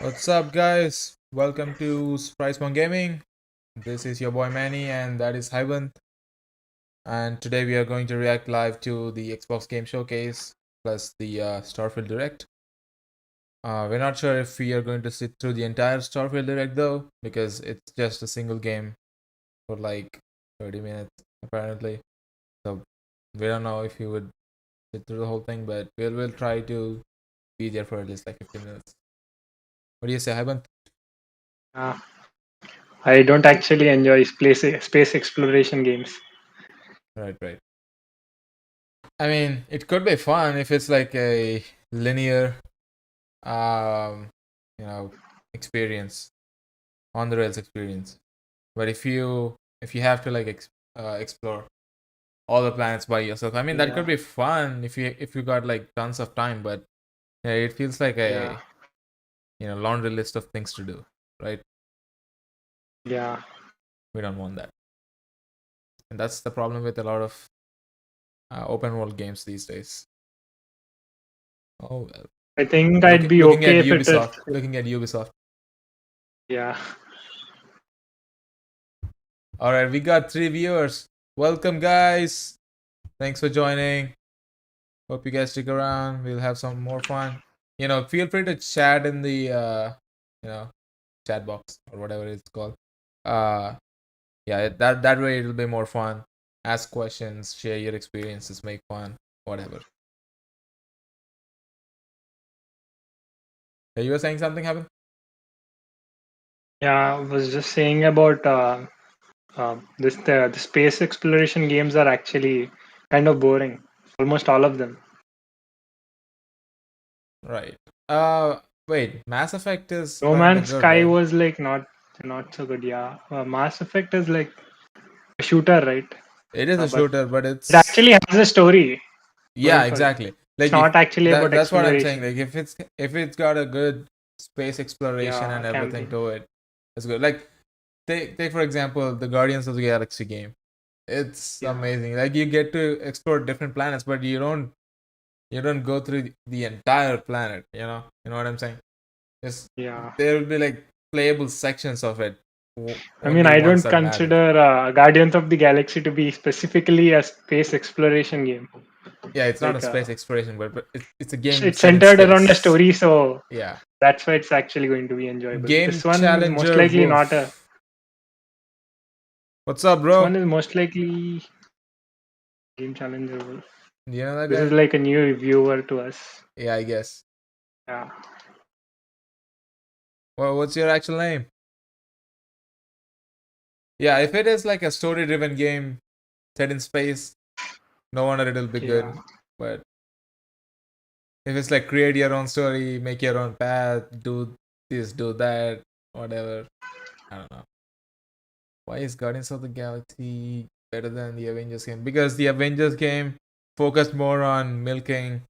What's up, guys? Welcome to Spricemon Gaming. This is your boy Manny, and that is Hyban. And today we are going to react live to the Xbox Game Showcase plus the Starfield Direct. We're not sure if we are going to sit through the entire Starfield Direct though, because it's just a single game for like 30 minutes apparently. So we don't know if we would sit through the whole thing, but we'll try to be there for at least like 15 minutes. What do you say, Hyban? Uh, I don't actually enjoy space exploration games. Right. I mean, it could be fun if it's like a linear, um, experience, on the rails experience. But if you have to like explore all the planets by yourself, I mean that could Yeah, be fun if you got like tons of time. But yeah, it feels like yeah, a laundry list of things to do, right? yeah. We don't want that, and that's the problem with a lot of open world games these days. Oh well. I think I'd be Looking at okay if it is. Ubisoft, looking at Ubisoft. Yeah, All right, we got 3 viewers. Welcome, guys. Thanks for joining. Hope you guys stick around. We'll have some more fun. Feel free to chat in the chat box or whatever it's called. Yeah, that way it'll be more fun. Ask questions, share your experiences, make fun, whatever. Hey, you were saying something happened? yeah. I was just saying about this. The space exploration games are actually kind of boring. Almost all of them. Right. Wait, Mass Effect is No kind of Man's good, Sky right? was like not so good. Yeah, Mass Effect is like a shooter, right? It is a But shooter, but it actually has a story yeah, going for it. exactly. It's Like if not actually about that's what I'm saying. exploration. Like if it's got a good space exploration Yeah, and everything campaign. to it, it's good. Like take for example the Guardians of the Galaxy game. It's Yeah, amazing. Like you get to explore different planets, but you don't go through the entire planet. You know what I'm saying? It's yeah. there will be like playable sections of it. I mean, Only I ones don't that matter. consider Guardians of the Galaxy to be specifically a space exploration game. Yeah, it's not a Like, space exploration, but it's a game it's set in centered around a space. story, so Yeah. that's why it's actually going to be enjoyable. Game This one is most Challenger likely not a. Wolf. What's up, This bro? one is most likely Game Challenger Wolf. Do you know that This is guy? like a new viewer to us. Yeah, I guess. Yeah, Well, what's your actual name? Yeah, if it is like a story-driven game set in space, no wonder it'll be yeah. good. But if it's like create your own story, make your own path, do this, do that, whatever, I don't know. Why is Guardians of the Galaxy better than the Avengers game? Because the Avengers game focused more on milking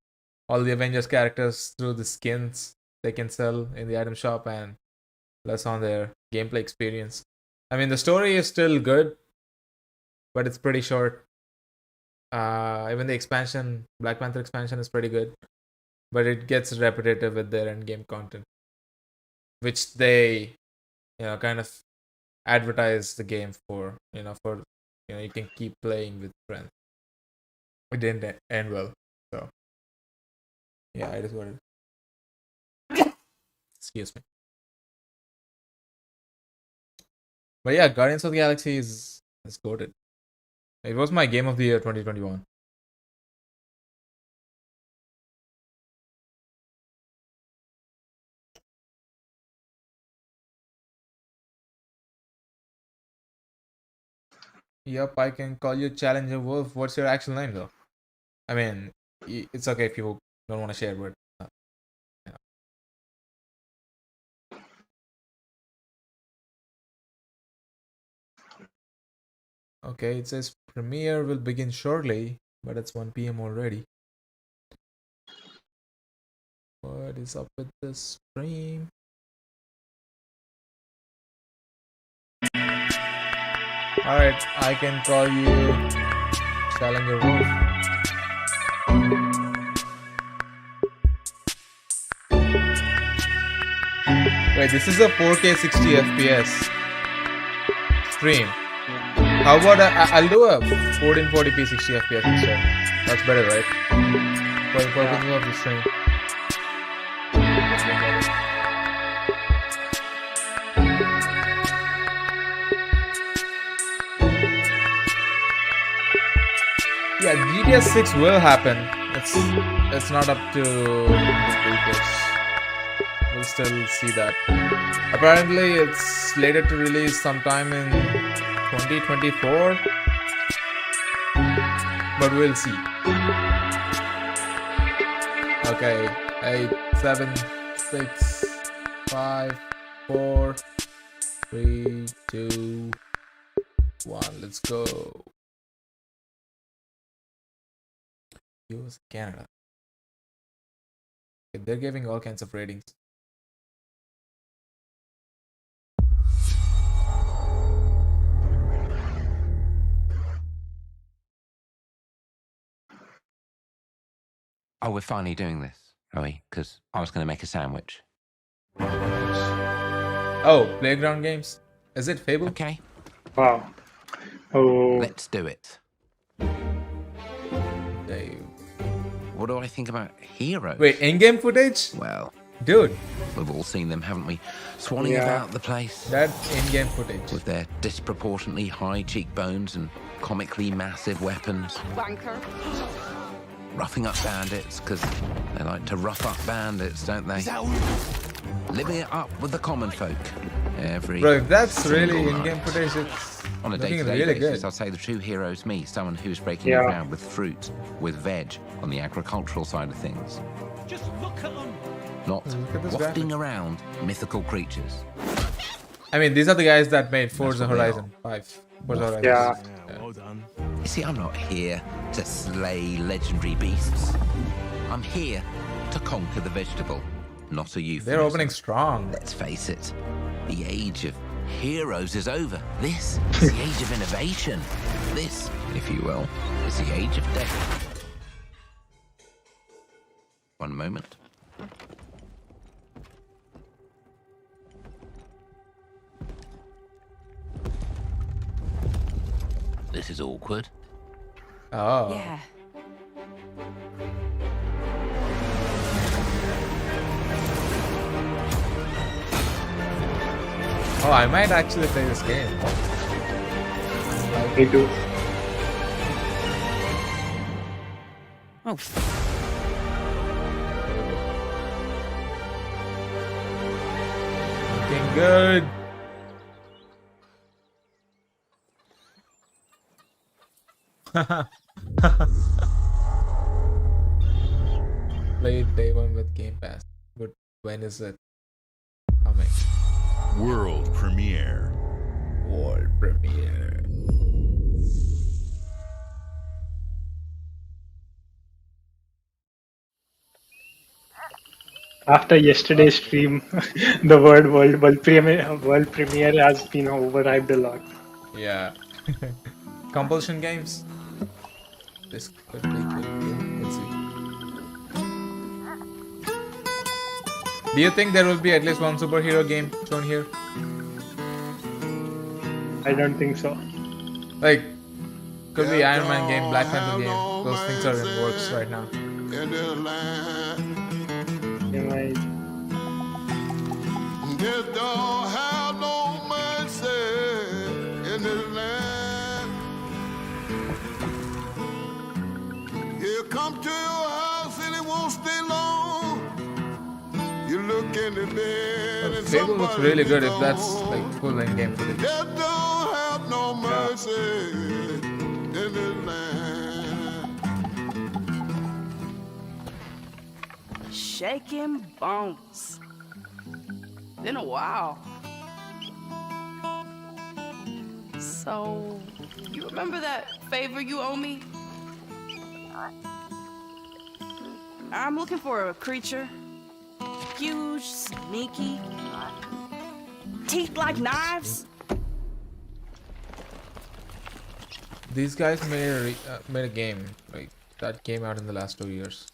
all the Avengers characters through the skins they can sell in the item shop and less on their gameplay experience. I mean, the story is still good, but it's pretty short. Even the expansion, Black Panther expansion, is pretty good, but it gets repetitive with their end game content, which they, kind of advertise the game for you can keep playing with friends. It didn't end well, so yeah, it is what it is. Excuse me. But yeah, Guardians of the Galaxy is goated. It was my game of the year 2021. Yep, I can call you Challenger Wolf. What's your actual name though? I mean, it's okay if you don't want to share, but yeah. Okay, it says premiere will begin shortly, but it's 1 p.m. already. What is up with this stream? Alright, I can call you Challenger Wolf. Wait, this is a 4K 60 FPS stream. How about I'll do a 1440p 60 FPS instead. That's better, right? For the purposes of the stream. Yeah, GTA 6 will happen. It's not up to the previous. We'll still see that. Apparently, it's slated to release sometime in 2024, but we'll see. Okay, 8, 7, 6, 5, 4, 3, 2, 1. Let's go. US, Canada. Okay, they're giving all kinds of ratings. Oh, we're finally doing this, are we? Because I was going to make a sandwich. Oh, Playground Games. Is it Fable? Okay, Wow. Oh, let's do it. Dave. What do I think about Heroes? Wait, in-game footage? Well, Dude, we've all seen them, haven't we? Swanning Yeah. about the place that in-game footage. with their disproportionately high cheekbones and comically massive weapons. Wanker. Roughing up bandits, because they like to rough up bandits, don't they? Living it up with the common folk. Every Bro, if that's single really night. in-game footage, it's On a looking day-to-day really basis, good. I'd say the true hero is me, someone who's breaking Yeah. ground with fruit, with veg, on the agricultural side of things. Just look at them. Not Look at this wafting graphic. around mythical creatures. I mean, these are the guys that made Forza what they Horizon 5. Forza Horizon. Yeah. Well done. You see, I'm not here to slay legendary beasts. I'm here to conquer the vegetable, not a euphemism. They're opening strong. Let's face it, the age of heroes is over. This is the age of innovation. This, if you will, is the age of death. One moment. This is awkward. Oh. Yeah. Oh, I might actually play this game. me too. Oh, Looking good. Played day one with Game Pass. But when is it coming? World premiere. World premiere. After yesterday's stream, the world premiere has been overhyped a lot. Yeah. Compulsion games. This could be good. Let's see. Do you think there will be at least one superhero game shown here? I don't think so. Like, could be Iron Man game, Black Panther game. Those things are in works right now. in the land. You might. This don't have no mercy in this land. You come to your house and it won't stay long. You look in the bed and Fable looks somebody really good if gone. that's like full in-game footage. This don't have no mercy in this land. shaking bones. Been a while. So, you remember that favor you owe me? I'm looking for a creature. Huge, sneaky, teeth like knives. These guys made a game like that came out in the last 2 years.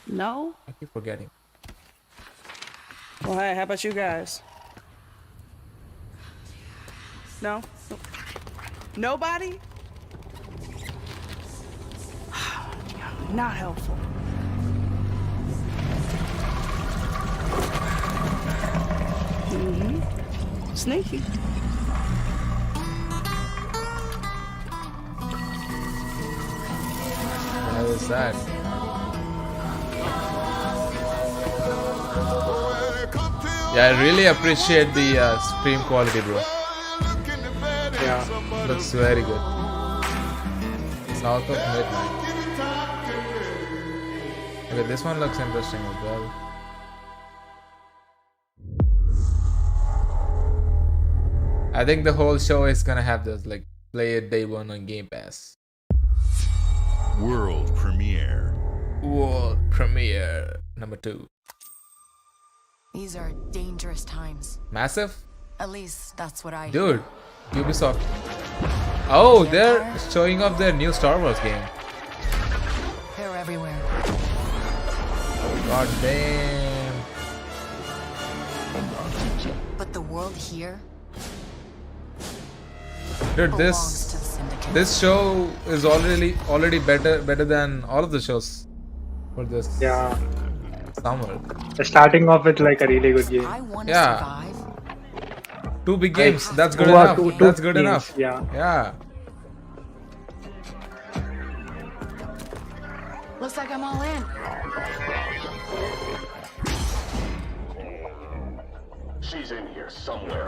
No? I keep forgetting. Well, hey, how about you guys? No? Nobody? Not helpful. Sneaky. How is that? Yeah, I really appreciate the stream quality, bro. Yeah. Looks very good. South of Midnight. Okay, this one looks interesting as well. I think the whole show is gonna have this, like, play it day one on Game Pass. World premiere. World premiere number 2. These are dangerous times. Massive? At least that's what I Dude, Ubisoft. Oh, they're showing off their new Star Wars game. They're everywhere. God damn. But the world here Dude, belongs to the Syndicate. this show is already better than all of the shows for this Yeah. summer. They're starting off with like a really good game. I want to Yeah. survive. 2 big games. That's good Two or enough. two That's good games, enough. Yeah. Yeah. Looks like I'm all in. She's in here somewhere.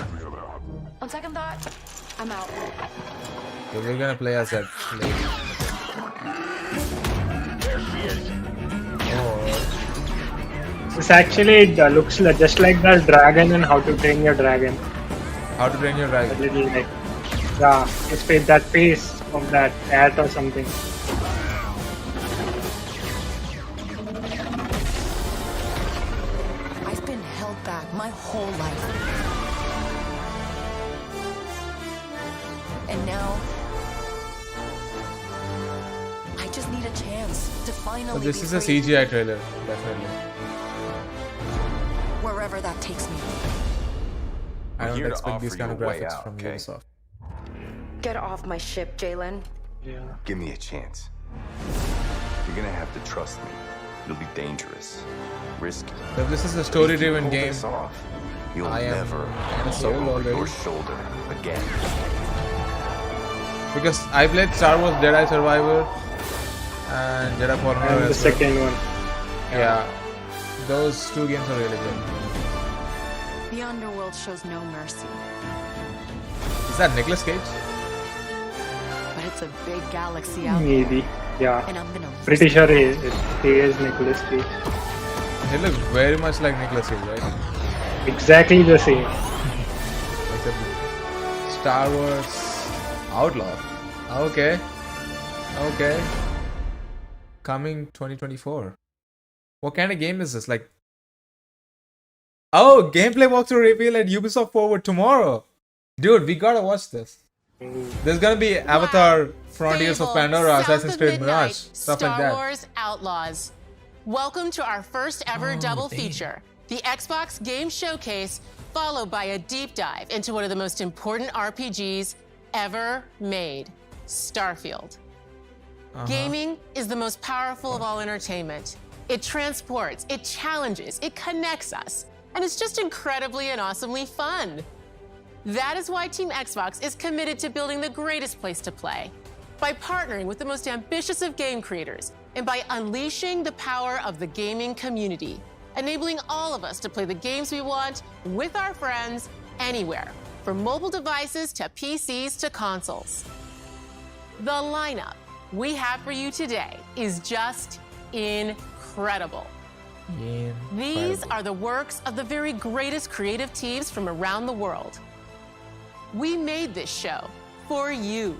On second thought, I'm out. So we're gonna play as that lady. There she is. Or This actually looks just like the dragon in How to Train Your Dragon. How to Train Your A Dragon. little like, yeah, it's that face of that cat or something. I've been held back my whole life. And now I just need a chance to finally So this be is a free, CGI trailer, definitely. wherever that takes me. I don't here to expect these offer kind of you a way graphics out, from okay? Ubisoft. Get off my ship, Jalen. Yeah. Give me a chance. You're gonna have to trust me. It'll be dangerous, risky. If this is a But if you story-driven pull game, this off, you'll I am never kinda look sold over already. your shoulder again. because I played Star Wars Jedi Survivor and Jedi Fallen Order And the as well. second one. Yeah, those 2 games are really good. The underworld shows no mercy, Is that Nicolas Cage? but it's a big galaxy out there, Maybe. Yeah. and I'm gonna Pretty sure he is Nicolas Cage. He looks very much like Nicolas Cage, right? Exactly the same. Except Star Wars Outlaw. Okay. Okay. Coming 2024. What kind of game is this? Like, oh, gameplay walkthrough reveal at Ubisoft Forward tomorrow. Dude, we gotta watch this. There's gonna be Avatar, Frontiers of Fable, Pandora, South Assassin's of Creed Midnight, Mirage, stuff like Star that. Wars Outlaws. Welcome to our first ever Oh, double damn. feature, the Xbox Game Showcase, followed by a deep dive into one of the most important RPGs ever made, Starfield. Gaming is the most powerful of all entertainment. It transports, it challenges, it connects us, and it's just incredibly and awesomely fun. That is why Team Xbox is committed to building the greatest place to play. By partnering with the most ambitious of game creators and by unleashing the power of the gaming community, enabling all of us to play the games we want with our friends anywhere, from mobile devices to PCs to consoles. The lineup we have for you today is just incredible. These are the works of the very greatest creative teams from around the world. We made this show for you,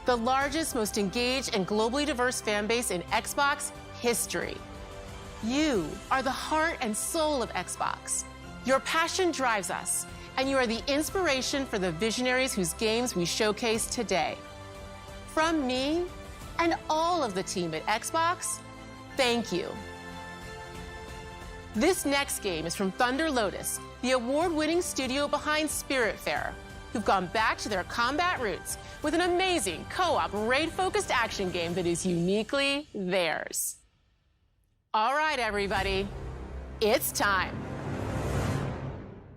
the largest, most engaged, and globally diverse fan base in Xbox history. You are the heart and soul of Xbox. Your passion drives us, and you are the inspiration for the visionaries whose games we showcase today. From me and all of the team at Xbox, thank you. This next game is from Thunder Lotus, the award-winning studio behind Spiritfarer, who've gone back to their combat roots with an amazing co-op raid-focused action game that is uniquely theirs. All right, everybody, it's time.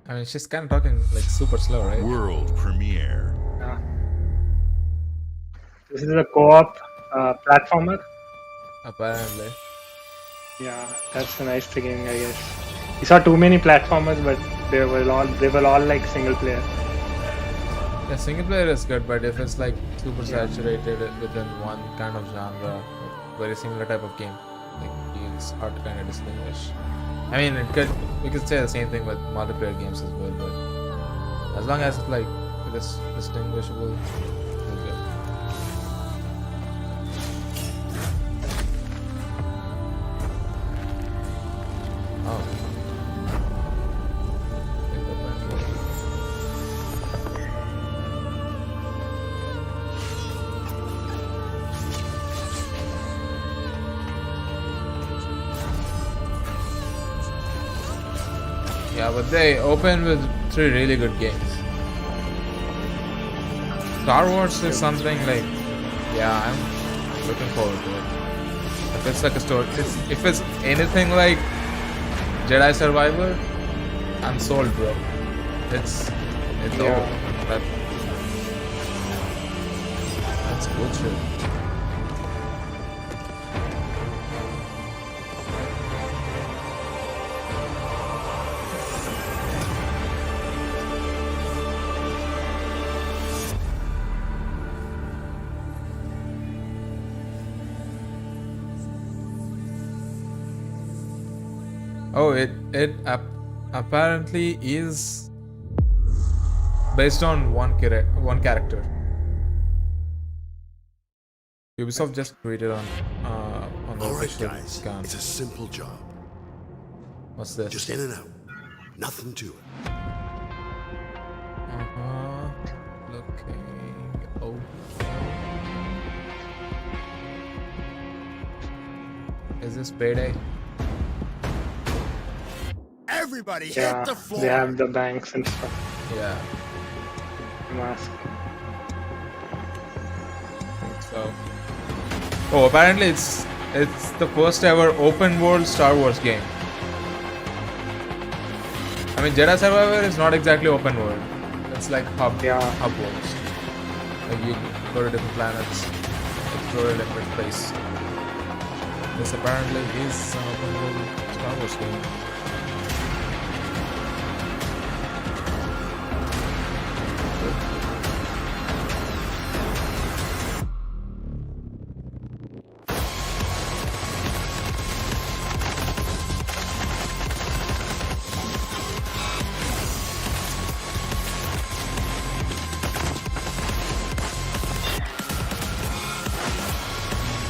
I mean, she's kind of talking like super slow, right? World premiere. Yeah. This is a co-op platformer. Apparently. Yeah, that's the nice thing, I guess. We saw too many platformers, but they were all like single player. Yeah, single player is good, but if it's like super saturated within one kind of genre, very similar type of game, like it's hard to kind of distinguish. I mean, we could say the same thing with multiplayer games as well, but as long as it's like it's distinguishable, it's good. Oh. Yeah, but they open with 3 really good games. Star Wars is something like, yeah, I'm looking forward to it. If it's like a story, if it's anything like Jedi Survivor, I'm sold, bro. It's over. That's bullshit. Oh, it apparently is based on one character. Ubisoft just tweeted on the official account. It's a simple job. What's this? Just in and out. Nothing to it. Looking. Oh. Is this Payday? Everybody Yeah, hit the floor. they have the banks and stuff. Yeah. Mask. I think so. Oh, apparently it's the first ever open world Star Wars game. I mean, Jedi Survivor is not exactly open world. It's like hub worlds. Like you go to different planets, explore a different place. This apparently is an open world Star Wars game.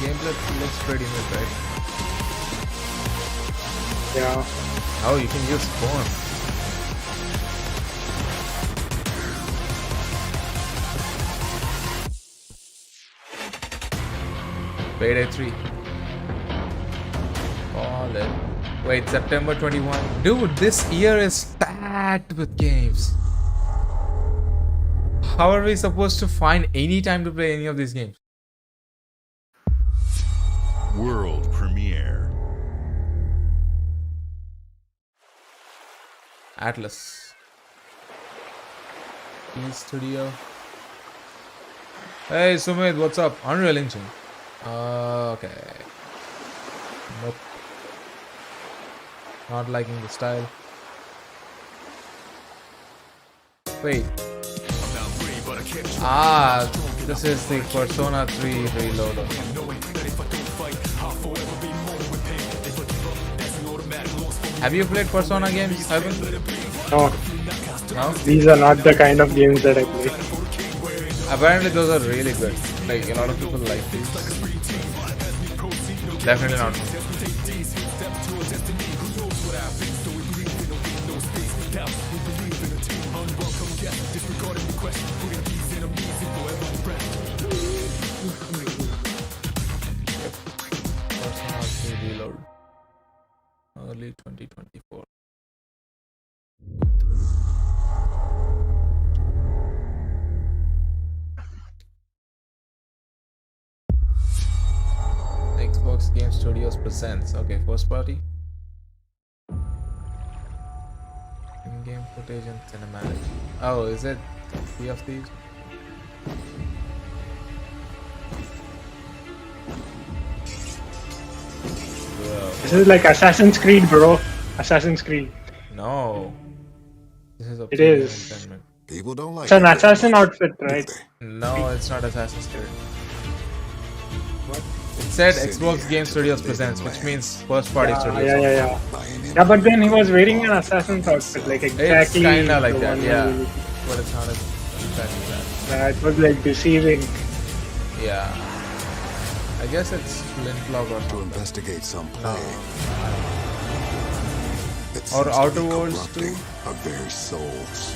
Gameplay looks pretty good, right? Yeah. Oh, you can use phone. Payday 3. All it. Wait, September 21. Dude, this year is packed with games. How are we supposed to find any time to play any of these games? World premiere. Atlas. Studio. Hey Sumit, what's up? Unreal Engine. Okay. Nope. Not liking the style. Wait. Ah, this is the Persona 3 Reloader. Have you played Persona games, Ivan? No. No? These are not the kind of games that I play. Apparently those are really good. Like a lot of people like these. Definitely not me. Persona 3 Reload. early 2024. Xbox Game Studios presents. Okay, first party. In-game footage and cinematic. Oh, is it Sea of Thieves? Bro. This is like Assassin's Creed, bro. Assassin's Creed. No. This is It is. Entertainment. People don't like It's an it. assassin outfit, right? No, it's not Assassin's Creed. It said Xbox Game Studios presents, which means first party studios. Yeah. Yeah, but then he was wearing an assassin's outfit, like It's exactly. kinda like the that, one yeah. we- But it's not exactly that. Yeah, it was like deceiving. Yeah. I guess it's Flintlock or To something. investigate some plague. that Or seems to Outer be Worlds corrupting too? our very souls.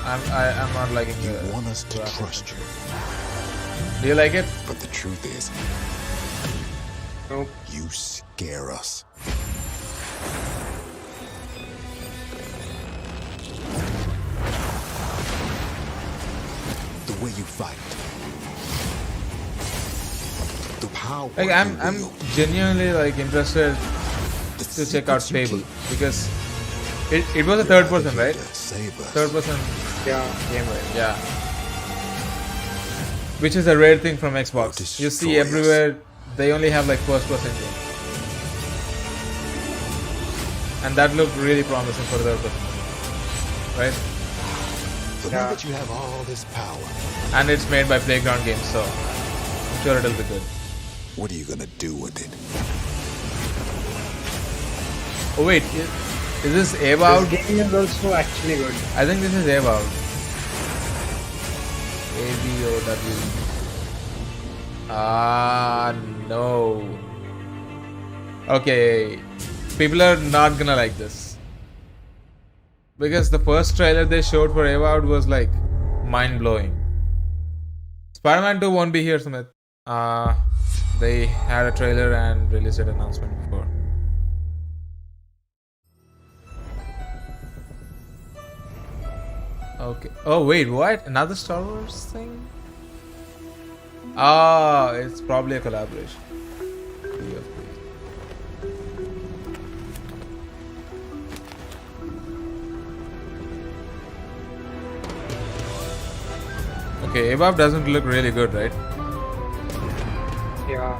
I'm not liking You the want us to graphics. trust you, Do you like it? but the truth is, Nope. you scare us. The way you fight. The power Like you I'm wield. genuinely like interested The to check out secrets you Fable keep. because it was a third person, right? Save us. Third person Yeah. game, right? Yeah. Which is a rare thing from Xbox. You see Destroy us. everywhere they only have like first person game. And that looked really promising for third person. Right? The Yeah. way that you have all this power, And it's made by Playground Games, so I'm sure it'll be good. what are you gonna do with it? Oh wait, is this Ava out? This game is also actually good. I think this is Ava out. AVOW. Ah, no. Okay, people are not gonna like this. Because the first trailer they showed for Ava out was like mind blowing. Spider-Man 2 won't be here, Sumit. They had a trailer and released an announcement before. Okay. Oh wait, what? Another Star Wars thing? Ah, it's probably a collaboration. Okay, Abab doesn't look really good, right? Yeah.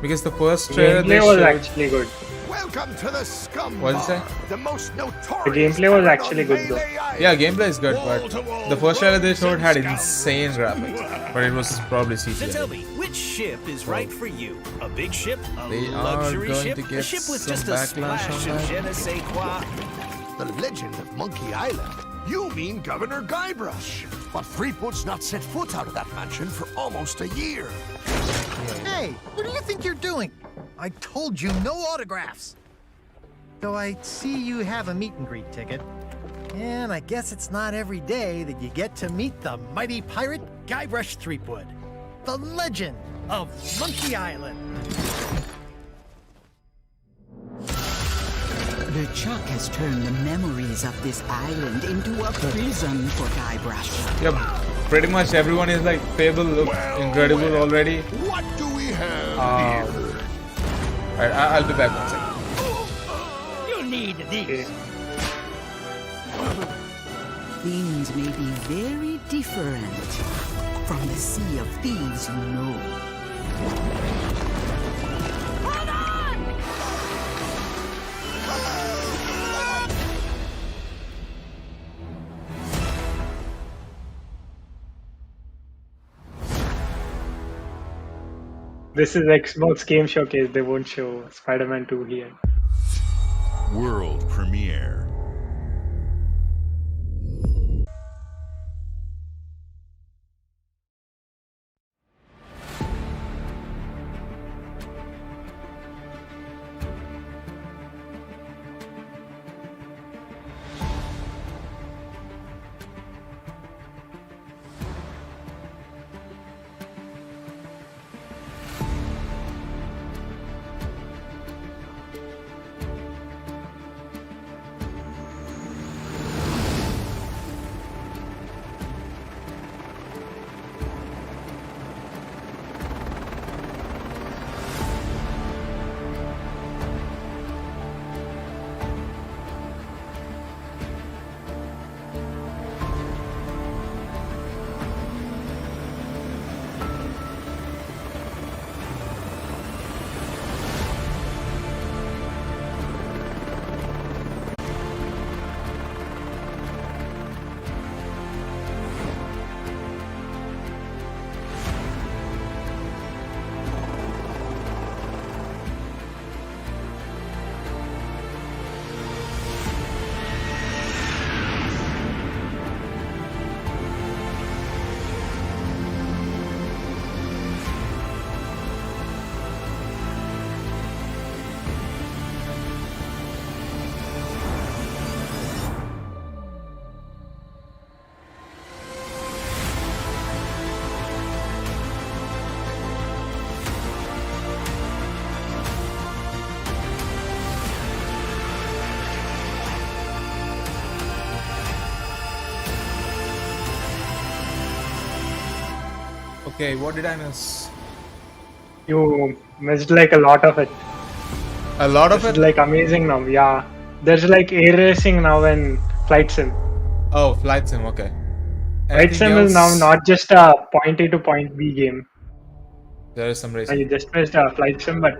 Because the first The trailer they gameplay was showed. actually good. Welcome to the scum. What did you say? The most notorious. The gameplay was actually good though. Yeah, gameplay is good, but the first trailer they showed had insane graphics. But it was probably So tell CGI. me, which ship is right for you? A big ship? A They are luxury going ship? to A get ship with some just a backlash splash on of that. je ne sais quoi? The legend of Monkey Island. You mean Governor Guybrush. But Threepwood's not set foot out of that mansion for almost a year. Hey, what do you think you're doing? I told you no autographs. So I see you have a meet and greet ticket. And I guess it's not every day that you get to meet the mighty pirate Guybrush Threepwood, the legend of Monkey Island. LeChuck has turned the memories of this island into a prison for Guybrush. Yep, pretty much everyone is like, Fable looks incredible already. What do we have here? Alright, I'll be back one second. You need these. Things may be very different from the Sea of Thieves you know. This is Xbox Game Showcase. They won't show Spider-Man 2 here. World premiere. Okay, what did I miss? You missed like a lot of it. A lot of This it? is like amazing now. Yeah, there's like air racing now in Flight Sim. Oh, Flight Sim. Okay. Flight Sim is now not just a point A to point B game. There is some racing. You just missed a Flight Sim, but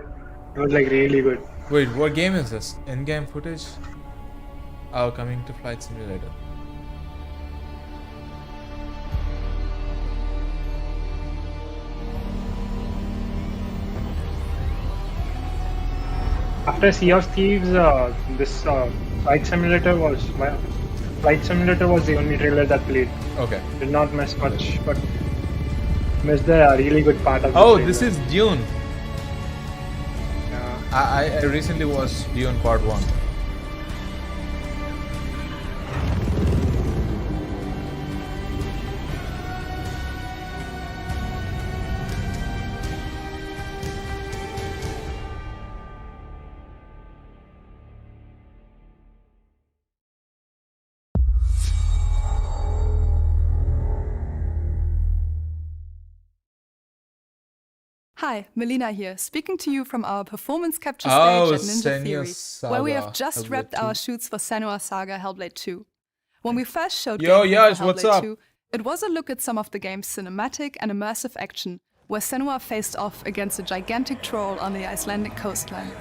it was like really good. Wait, what game is this? In-game footage? Oh, coming to Flight Simulator. After Sea of Thieves, this Flight Simulator was the only trailer that played. Okay. Did not miss much, but missed the really good part of the Oh, trailer. this is Dune. Yeah. I recently watched Dune Part 1. Hi, Melina here, speaking to you from our performance capture Oh, stage at Ninja Theory, Senua's where we Saga, have just Hellblade wrapped 2. our shoots for Senua's Saga Hellblade 2. When we first showed Yo, gameplay Yash, for what's Hellblade up? 2, it was a look at some of the game's cinematic and immersive action, where Senua faced off against a gigantic troll on the Icelandic coastline.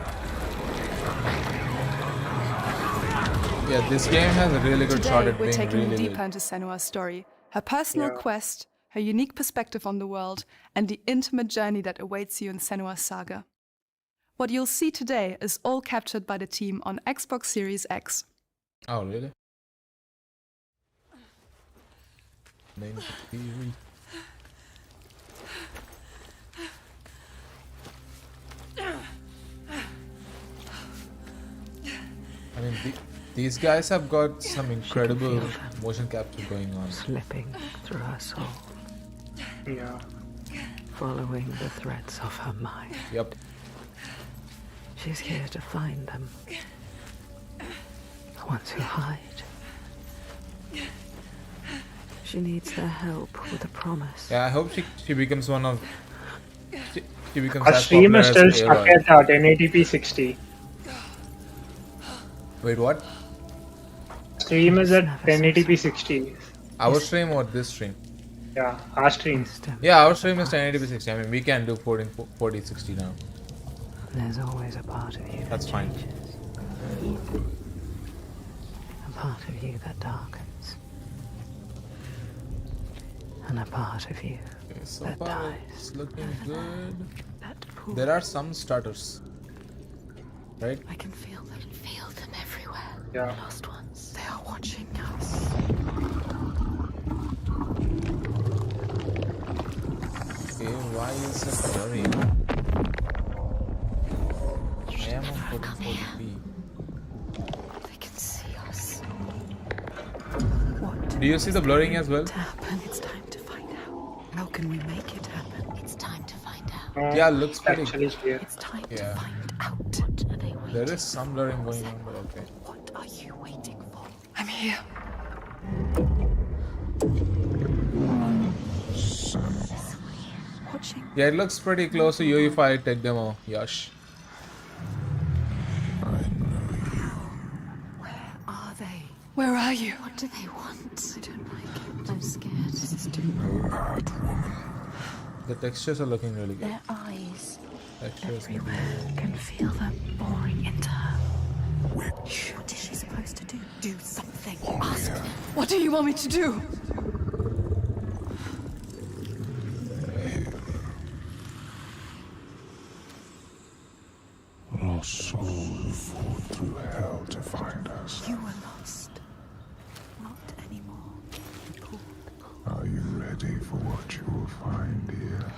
Yeah, this game has a really good shot Today, at we're being taking really deeper good. into Senua's story, her personal Yeah. quest, her unique perspective on the world, and the intimate journey that awaits you in Senua's Saga. What you'll see today is all captured by the team on Xbox Series X. Oh, really? Ninja Theory. I mean, these guys have got some incredible motion capture going on. Slipping through her soul, Yeah. following the threads of her mind. Yep. She's here to find them. The ones who hide. She needs their help with a promise. Yeah, I hope she becomes one of. She becomes Our as stream is popular still as stuck Aloy. at 1080p 60. Wait, what? Stream is at 1080p 60. Our stream or this stream? Yeah, our stream. Yeah, our stream is 1080p 60. I mean, we can do 40 60 now. There's always a part of you That's that fine. changes. A part of you that darkens. And a part of you Okay, so that far dies. it's looking good. That pool. There are some starters, right? I can feel them. Feel them everywhere. Yeah. Lost ones. They are watching us. Okay, why is it blurry? I am on 40p. They can see us. Do you see the blurring as well? Happen. It's time to find out. How can we make it happen? It's time to find out. Yeah, looks pretty. Actually, here. It's time Yeah. to find out. What are they waiting? There is some blurring going on, but okay. What are you waiting for? I'm here. Watching. Yeah, it looks pretty close to UE5 tech demo, Yash. Are they? Where are you? What do they want? I don't like it. I'm scared. This is too The textures are looking really good. Their eyes. Textures looking Everywhere. really good. Can feel them boring into her. What is she supposed to do? Do something. Ask them. What do you want me to do? Lost souls fought through hell to find us. You were lost. Not anymore. Are you ready for what you will find here?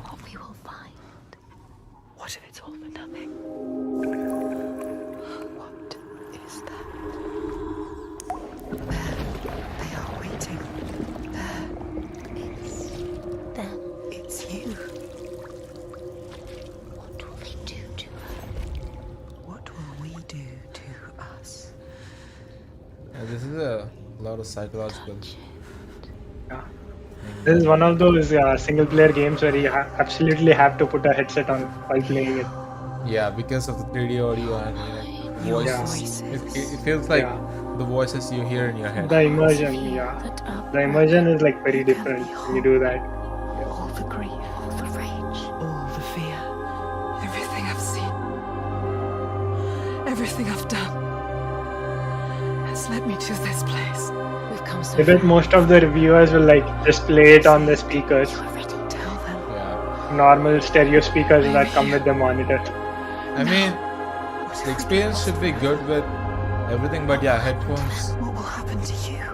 What we will find. What if it's all for nothing? What is that? There. They are waiting. There. It's them. It's you. What will they do to her? What will we do to us? Yeah, this is a lot of psychological Yeah. thing This is one of those single player games where you absolutely have to put a headset on while playing it. Yeah, because of the 3D audio and voices. It feels like the voices you hear in your head. The immersion, the immersion is like very different when you do that. All the grief, the rage, all the fear, everything I've seen, everything I've done has led me to this place. We've come so I bet most of the reviewers will like just play it on the speakers. Normal stereo speakers that come with the monitor. I mean, the experience should be good with everything, but yeah, headphones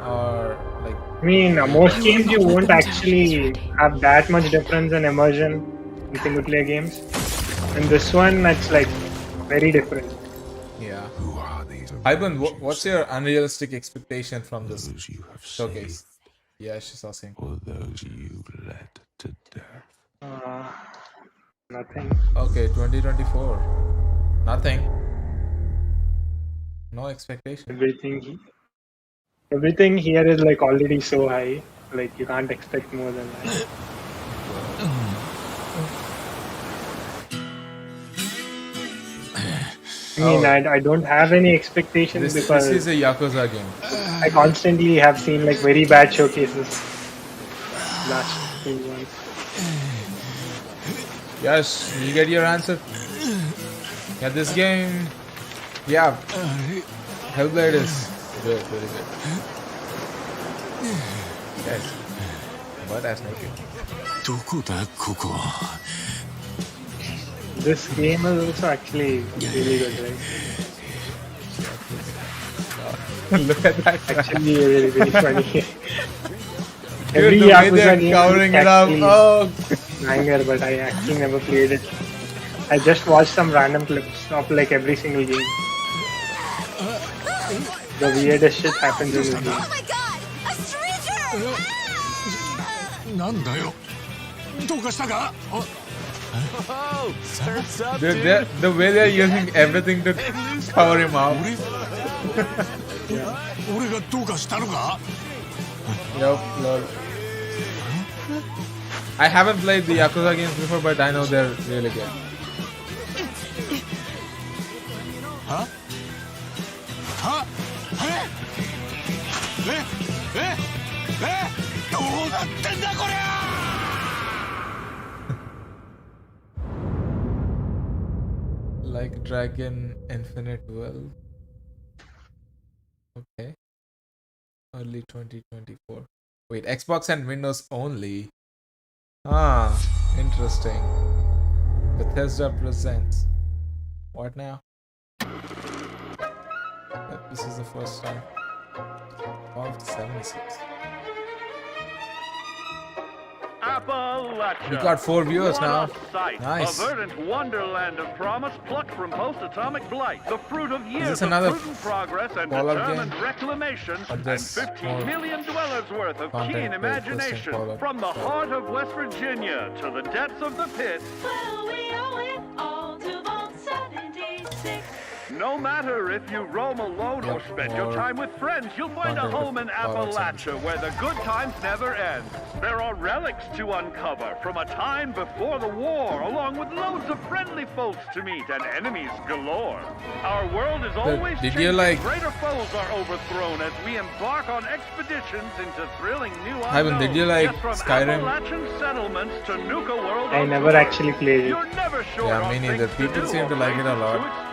are like... I mean, most games you won't actually have that much difference in immersion in single player games. And this one, it's like very different. Yeah. Ivan, what's your unrealistic expectation from this showcase? Yeah, she's asking. Or those you led to death. Nothing. Okay, 2024. Nothing. No expectation. Everything here is like already so high. Like you can't expect more than that. I mean, I don't have any expectations because this is a Yakuza game. I constantly have seen like very bad showcases. Last few ones. Yes, you get your answer. Yeah, this game. Yeah, Hellblade is good, very good. Yes, but that's not good. This game is also actually really good, right? Look at that. Actually, really, really funny. Dude, the way they're covering it up. Oh. Banger, but I actually never played it. I just watched some random clips of like every single game. The weirdest shit happens in this game. Oh my god! A stranger! なんだよ。どうかしたか? Oh, turns up, Dude, the way they're using everything to cover him up. Yup, lol. I haven't played the Yakuza games before, but I know they're really good. Huh? Huh? Like Dragon Infinite World. Okay. Early 2024. Wait, Xbox and Windows only. Ah, interesting. Bethesda presents. What now? This is the first time. 1276. Appalachia. We got 4 viewers now. Nice. A verdant wonderland of promise plucked from post-atomic blight. The fruit of years of prudent progress and determined reclamation, and 15 million dwellers worth of keen imagination. From the heart of West Virginia to the depths of the pit. Well, we owe it all to Vault 76. No matter if you roam alone or spend your time with friends, you'll find a home in Appalachia where the good times never end. There are relics to uncover from a time before the war, along with loads of friendly folks to meet and enemies galore. Our world is always changing. Greater foes are overthrown as we embark on expeditions into thrilling new unknowns. Ivan, did you like from Skyrim? Appalachian settlements to Nuka World. I never actually played it. You're never sure Yeah, me neither. People seem to like it a lot.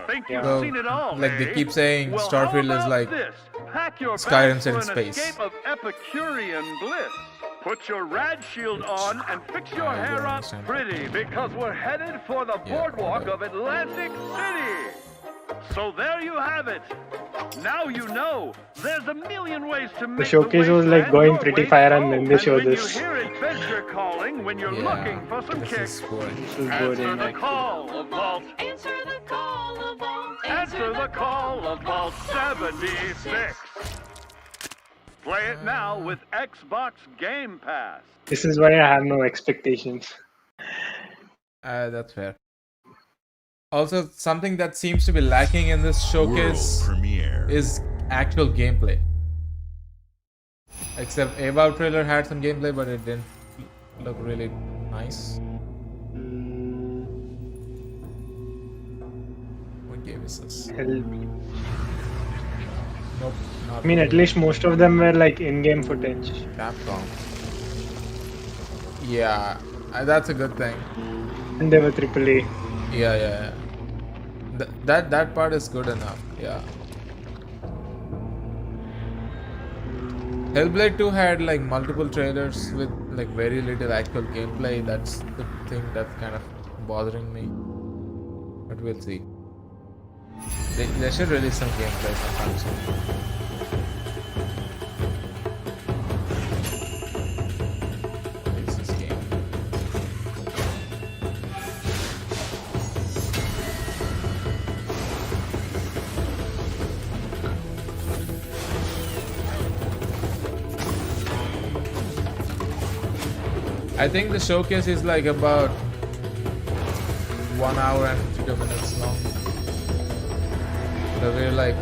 Think you've So, seen it all, like they keep saying Well, Starfield how is about like this? Pack your Skyrim bags set in for an space. escape of Epicurean bliss. Put your rad shield on and fix your hair up pretty because we're headed for the boardwalk of Atlantic City. So there you have it. Now you know. There's a million ways to make The showcase was like going pretty fire, and then they show when this. you hear adventure calling, when you're looking for some kicks, answer the call of Vault. Answer the call of Vault. Answer the call of Vault 76. Play it now with Xbox Game Pass. This is why I have no expectations. That's fair. Also, something that seems to be lacking in this showcase is actual gameplay. Except Evout trailer had some gameplay, but it didn't look really nice. What game is this? Nope. Not I mean, at least most of them were like in-game footage. Capcom. Yeah, that's a good thing. And they were AAA. Yeah. That part is good enough. Yeah. Hellblade 2 had like multiple trailers with like very little actual gameplay. That's the thing that's kind of bothering me. But we'll see. They should release some gameplay sometime soon. I think the showcase is like about 1 hour and 52 minutes long. So we're like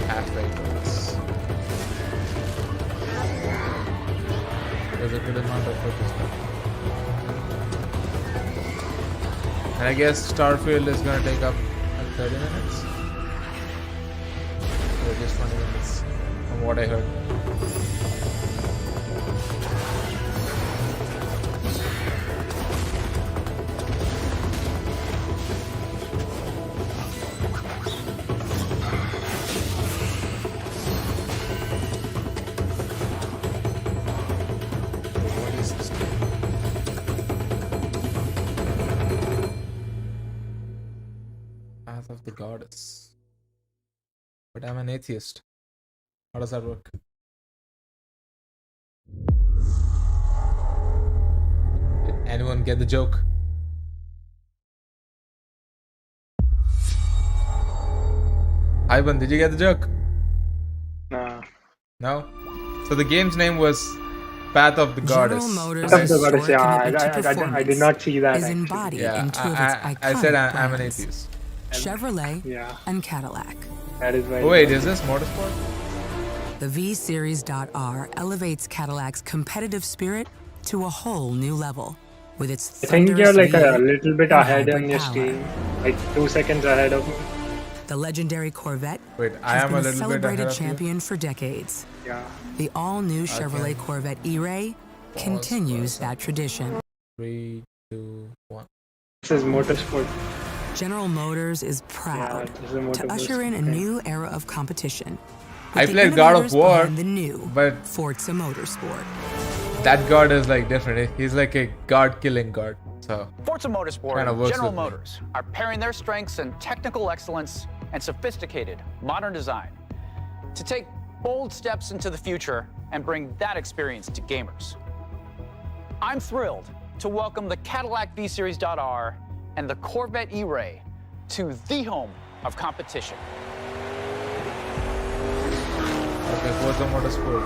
halfway through this. There's a good amount of footage stuff. And I guess Starfield is gonna take up like 30 minutes. Or just 20 minutes from what I heard. Of the goddess. But I'm an atheist. How does that work? Did anyone get the joke? Ivan, did you get the joke? Nah. No? So the game's name was Path of the Goddess. Path of the Goddess, yeah. I did not see that. Is embodied yeah, in two of its iconic I said I'm an brands. atheist. Chevrolet and Cadillac. That is why. Oh, wait, is this Motorsport? The V-Series.R elevates Cadillac's competitive spirit to a whole new level with its I think you're thunderous like a V8 little bit and ahead hybrid on your power. stream, like 2 seconds ahead of me. The legendary Corvette Wait, I has am been a a little bit celebrated ahead of you? champion for decades. Yeah. The all-new Okay. Chevrolet Corvette E-Ray continues that tradition. 3, 2, 1. This is Motorsport. General Motors is proud this is to Motorsport. usher in a new era of competition. I with the played God of innovators War, behind the new but Forza Motorsport. that god is like different. He's like a god-killing god. So Forza Motorsport Kinda and works General with me. Motors are pairing their strengths in technical excellence and sophisticated modern design to take bold steps into the future and bring that experience to gamers. I'm thrilled to welcome the Cadillac V-Series.R and the Corvette E-Ray to the home of competition. okay, Forza Motorsport.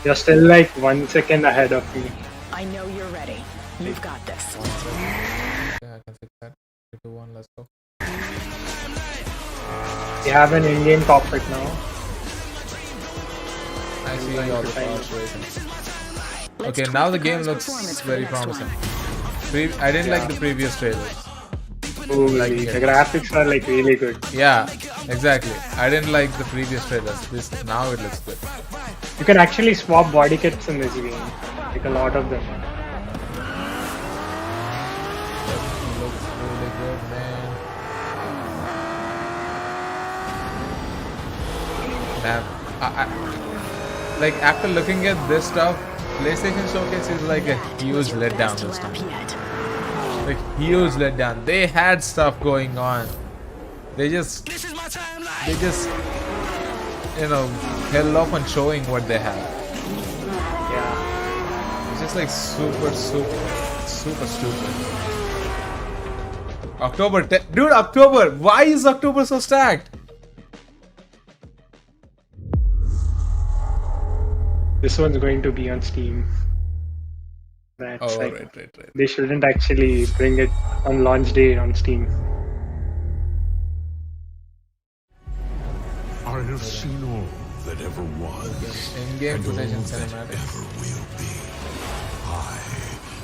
You're still like 1 second ahead of me. I know you're ready. You've got this. Yeah, I can fix that. 3, 2, 1, let's go. You have an in-game cockpit now. I see all the cars racing. Okay, now the game looks very promising. I didn't like the previous trailers. Ooh, the graphics are like really good. Yeah, exactly. I didn't like the previous trailers. Now it looks good. You can actually swap body kits in this game. Like a lot of them. Looks really good, man. Like after looking at this stuff, PlayStation Showcase is like a huge letdown this time. Like huge letdown. They had stuff going on. They just you know, held off on showing what they have. Yeah. It's just like super stupid. October 10th. Dude, October! Why is October so stacked? This one's going to be on Steam. That's like, right. they shouldn't actually bring it on launch day on Steam. have seen all that ever was, in-game and all footage and that cinematics. ever will be. I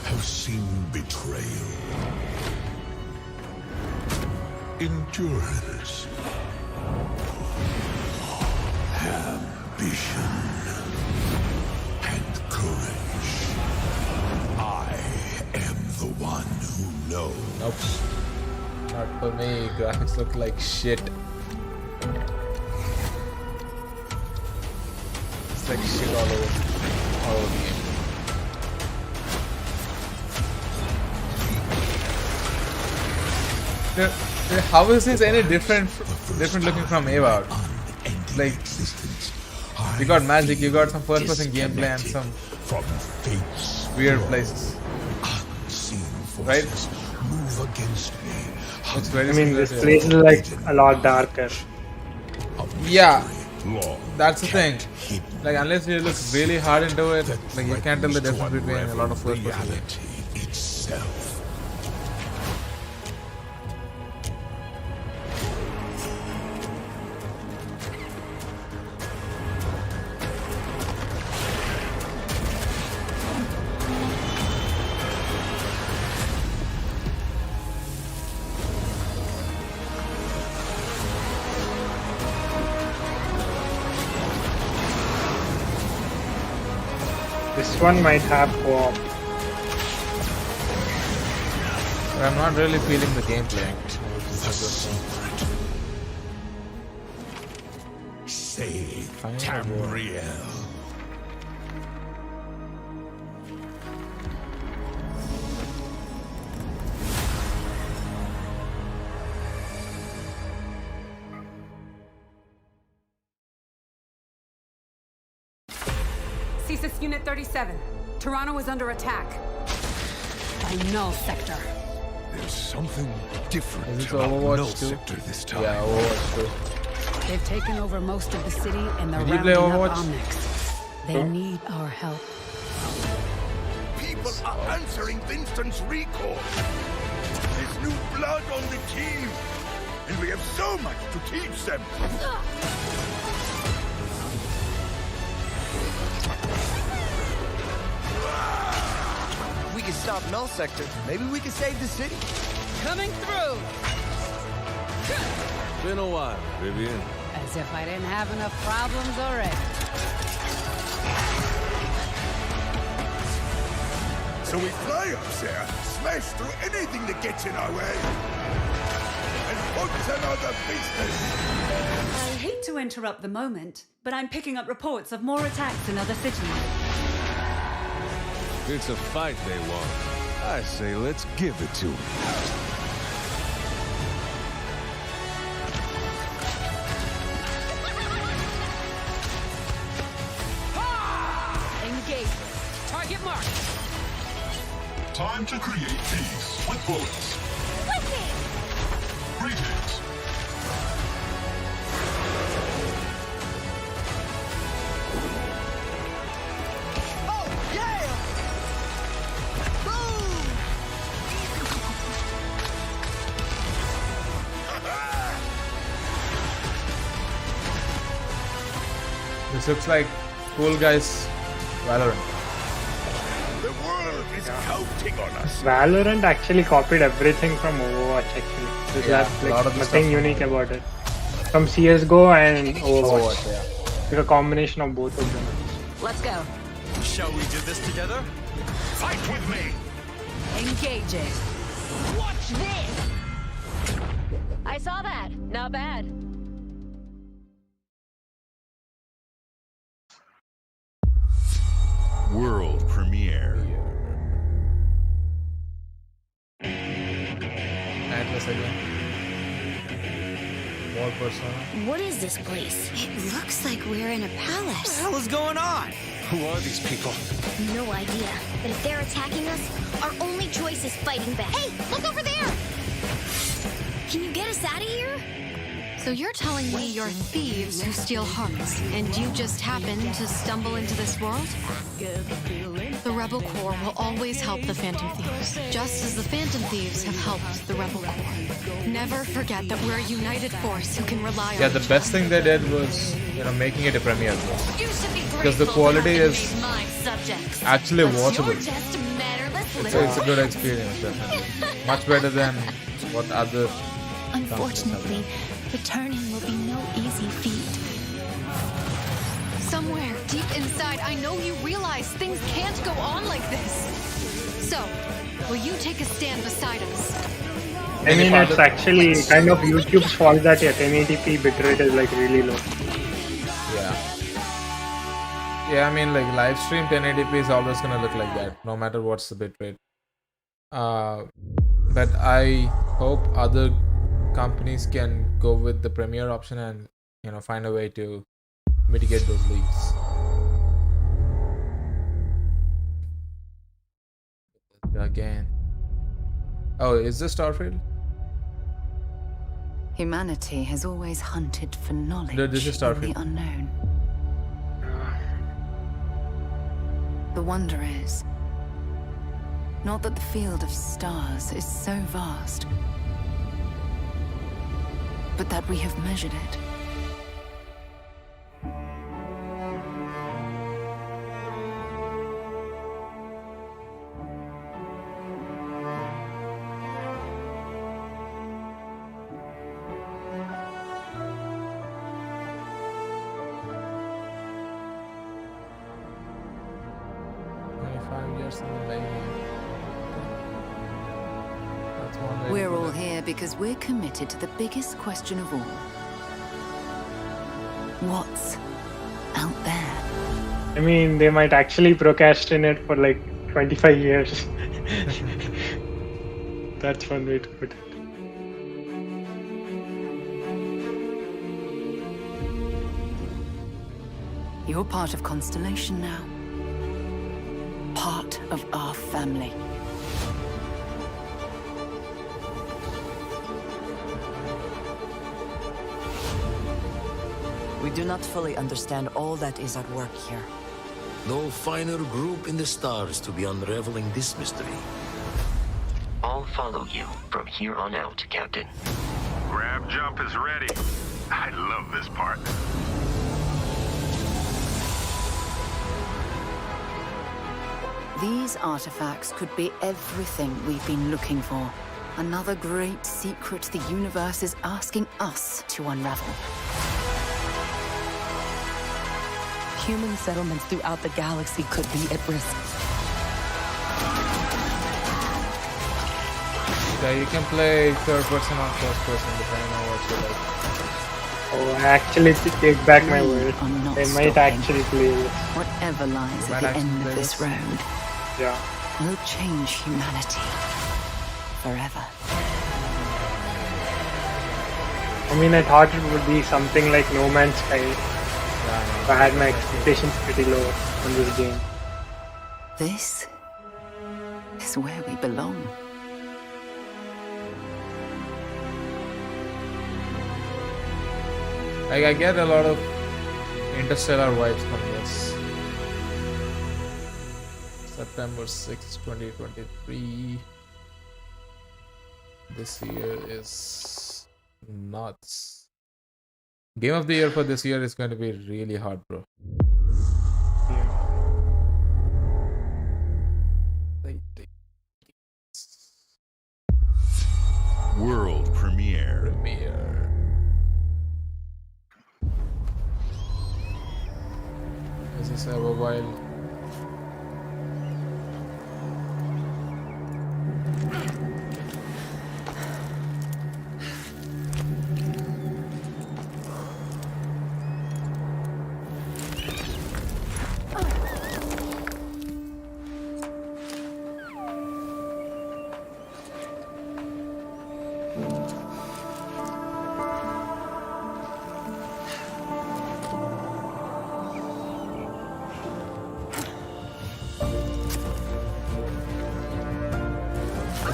have seen betrayal, endurance, ambition, and courage. I am the one who knows. Nope. Not for me. Graphics look like shit. It's like shit all over the game. How is this any different looking from Avowed? Like, you got magic, you got some first-person gameplay and some weird places, right? It's very I mean, similar this to place is like a lot darker. Yeah, that's the thing. Like, unless you look really hard into it, like you can't tell the difference between a lot of first-person games. Itself. This one might have co-op. But I'm not really feeling the gameplay. Save Tamriel. CSIS Unit 37. Toronto is under attack. By Null Sector. There's something different Is this about Overwatch Null 2? Sector this time. Yeah, Overwatch 2. They've taken over most of the city and they're Did you play rounding up Overwatch? Omnics. They need our help. People are answering Winston's recall. There's new blood on the team. And we have so much to teach them. We can stop Null Sector. Maybe we can save the city. Coming through! Been a while, Vivian. As if I didn't have enough problems already. So we fly up there, smash through anything that gets in our way, and put another business. I hate to interrupt the moment, but I'm picking up reports of more attacks in other cities. It's a fight they want. I say let's give it to them. Engage. Target marked. Time to create peace with bullets. Greetings. Oh, yeah! Boom! This looks like Cool Guys Valorant. The world is counting on us. Valorant actually copied everything from Overwatch actually. There's Yeah, a lot of the nothing stuff unique about it. From CSGO and Overwatch. Overwatch, yeah. Like a combination of both of them. Let's go. Shall we do this together? Fight with me! Engaging. Watch this! I saw that. Not bad. World premiere. Atlas again. More Persona. What is this place? It looks like we're in a palace. What the hell is going on? Who are these people? No idea. But if they're attacking us, our only choice is fighting back. Hey, look over there! Can you get us out of here? So you're telling me you're thieves who steal hearts, and you just happened to stumble into this world? The Rebel Corps will always help the Phantom Thieves, just as the Phantom Thieves have helped the Rebel Corps. Never forget that we're a united force who can rely on. Yeah, the best thing they did was, making it a premiere, because the quality is actually watchable. It's a good experience, definitely. Much better than what other. Unfortunately, returning will be no easy feat. Somewhere deep inside, I know you realize things can't go on like this. So, will you take a stand beside us? I mean, it's actually kind of YouTube's fault that your 1080p bitrate is like really low. Yeah, I mean, like live stream 1080p is always gonna look like that, no matter what's the bitrate. But I hope other companies can go with the Premiere option and find a way to mitigate those leaks. Again. Oh, is this Starfield? Humanity has always hunted for knowledge This is in Starfield. the unknown. The wonder is not that the field of stars is so vast, but that we have measured it. We're all here because we're committed to the biggest question of all. What's out there? I mean, they might actually procrastinate for like 25 years. That's one way to put it. You're part of Constellation now. Part of our family. We do not fully understand all that is at work here. No finer group in the stars to be unraveling this mystery. I'll follow you from here on out, Captain. Grab jump is ready. I love this part. These artifacts could be everything we've been looking for. Another great secret the universe is asking us to unravel. Human settlements throughout the galaxy could be at risk. Yeah, you can play third person or first person depending on what you like. Oh, I actually take back my word. They might actually play this. Whatever lies at the end of this road, will change humanity forever. I mean, I thought it would be something like No Man's Sky. I had my expectations pretty low on this game. This is where we belong. Like, I get a lot of Interstellar vibes from this. September 6, 2023. This year is nuts. Game of the year for this year is going to be really hard, bro. World premiere. This is a while.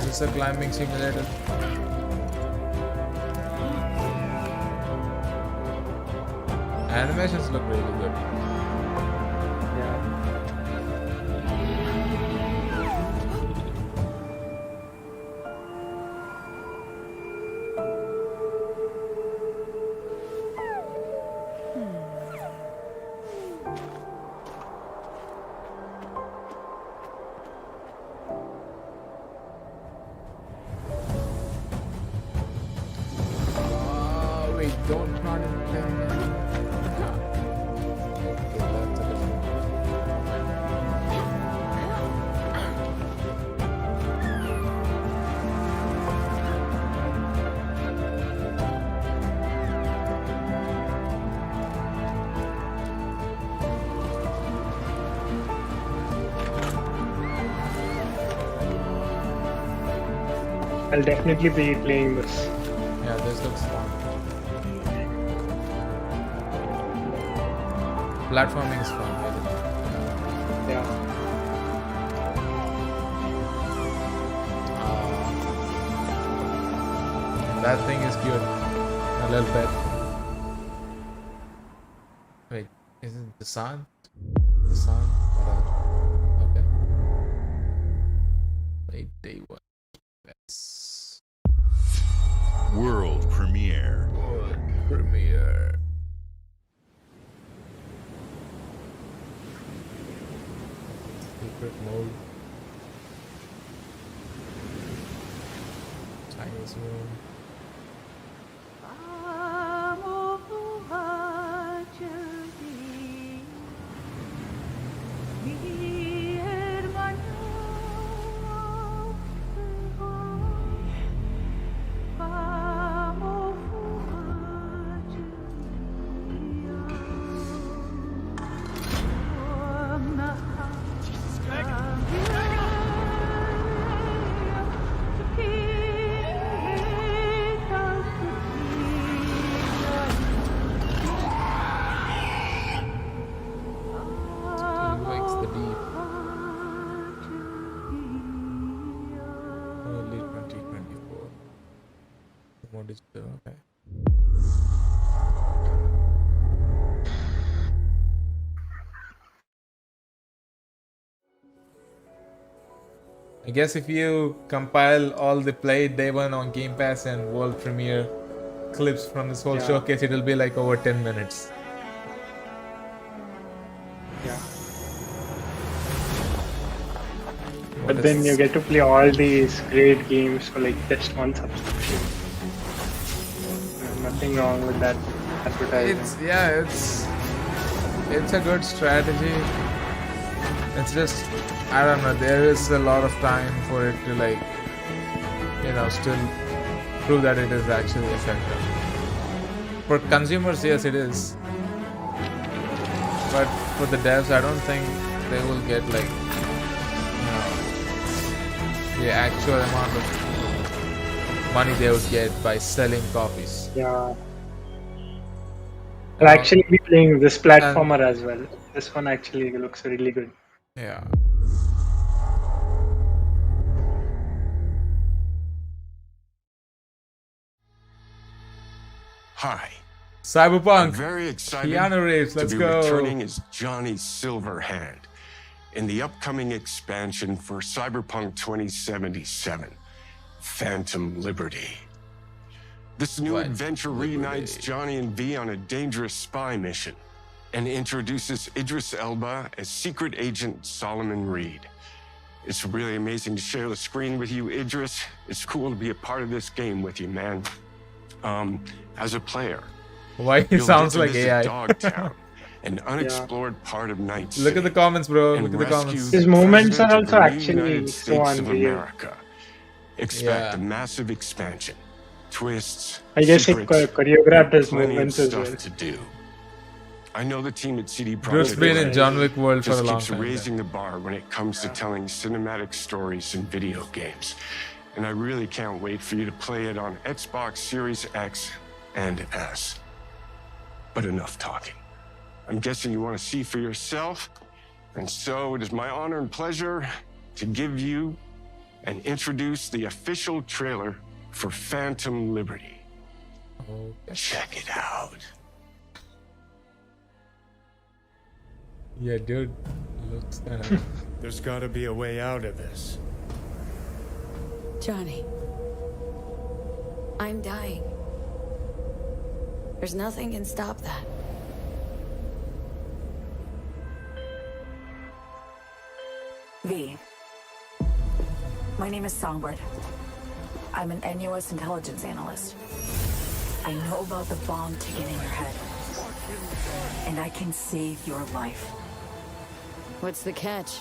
It's a climbing simulator. Animations look really good. Wait, don't not I'll definitely be playing this. Yeah, this looks fun. Platforming is fun. Yeah. That thing is cute. A little bit. Wait, is it the sun? The sun? Whatever. Okay. Wait, day one. Yes. World premiere. World premiere. Secret mode. Chinese room. Okay. I guess if you compile all the played day one on Game Pass and world premiere clips from this whole showcase, it'll be like over 10 minutes. Yeah. But then you get to play all these great games for like just one subscription. Nothing wrong with that advertising. It's a good strategy. It's just, I don't know, there is a lot of time for it to like, you know, still prove that it is actually effective. For consumers, yes, it is. But for the devs, I don't think they will get like, you know, the actual amount of money they would get by selling copies. Yeah. I'll actually be playing this platformer as well. This one actually looks really good. Yeah. Hi. Cyberpunk. I'm very excited Keanu Reeves, let's to be go. returning as Johnny Silverhand in the upcoming expansion for Cyberpunk 2077, Phantom Liberty. This new adventure reunites Johnny and V on a dangerous spy mission and introduces Idris Elba as secret agent Solomon Reed. It's really amazing to share the screen with you, Idris. It's cool to be a part of this game with you, man. As a player, why he sounds like AI? Dogtown, an unexplored part of Night City. Look at the comments, bro. Look at the comments. His movements are also actually so unreal. Expect a massive expansion, twists. I guess he choreographed his plenty of movements as well. stuff to do. I know the team at CD Bruce Projekt been in Red John Wick world for just a long keeps time. raising the bar when it comes to telling cinematic stories in video games. And I really can't wait for you to play it on Xbox Series X and S. But enough talking. I'm guessing you want to see for yourself. And so it is my honor and pleasure to give you and introduce the official trailer for Phantom Liberty. Check it out. Yeah, dude. Looks kind of. There's gotta be a way out of this. Johnny, I'm dying. There's nothing can stop that. V. My name is Songbird. I'm an NUS intelligence analyst. I know about the bomb ticking in your head. And I can save your life. What's the catch?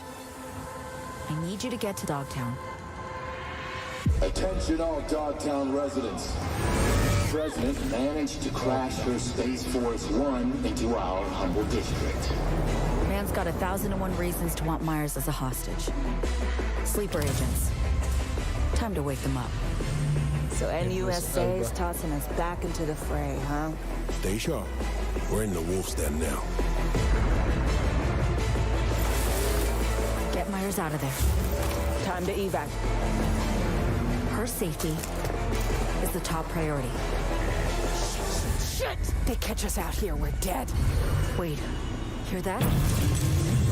I need you to get to Dogtown. Attention all Dogtown residents. The President managed to crash her Space Force One into our humble district. Man's got 1,001 reasons to want Myers as a hostage. Sleeper agents. Time to wake them up. So NUSA is tossing us back into the fray, huh? Stay sharp. We're in the wolf's den now. Get Myers out of there. Time to evac. Her safety is the top priority. Shit! They catch us out here, we're dead. Wait, hear that?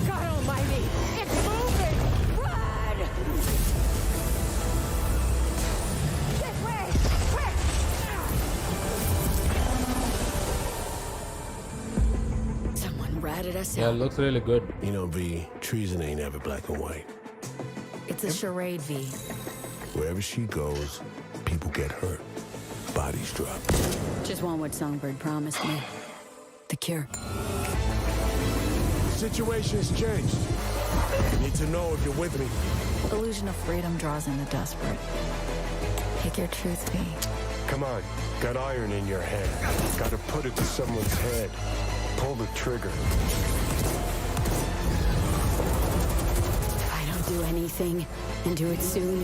God almighty! It's moving! Run! This way! Quick! Someone ratted us Yeah, out. it looks really good. You know, V, treason ain't ever black and white. It's a charade, V. Wherever she goes, people get hurt. Bodies drop. Just want what Songbird promised me. The cure. Situation's changed. Need to know if you're with me. Illusion of freedom draws in the desperate. Pick your truth, V. Come on, got iron in your hand. Gotta put it to someone's head. Pull the trigger. If I don't do anything, and do it soon,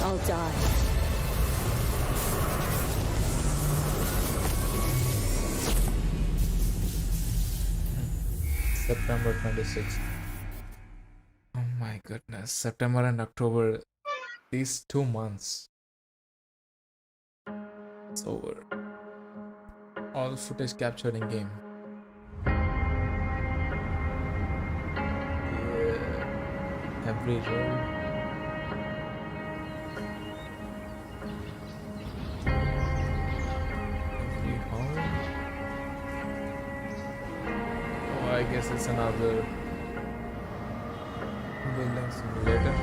I'll die. September 26th. Oh my goodness. September and October. These 2 months. It's over. All footage captured in game. Yeah. Every room. Every home. Oh, I guess it's another building simulator.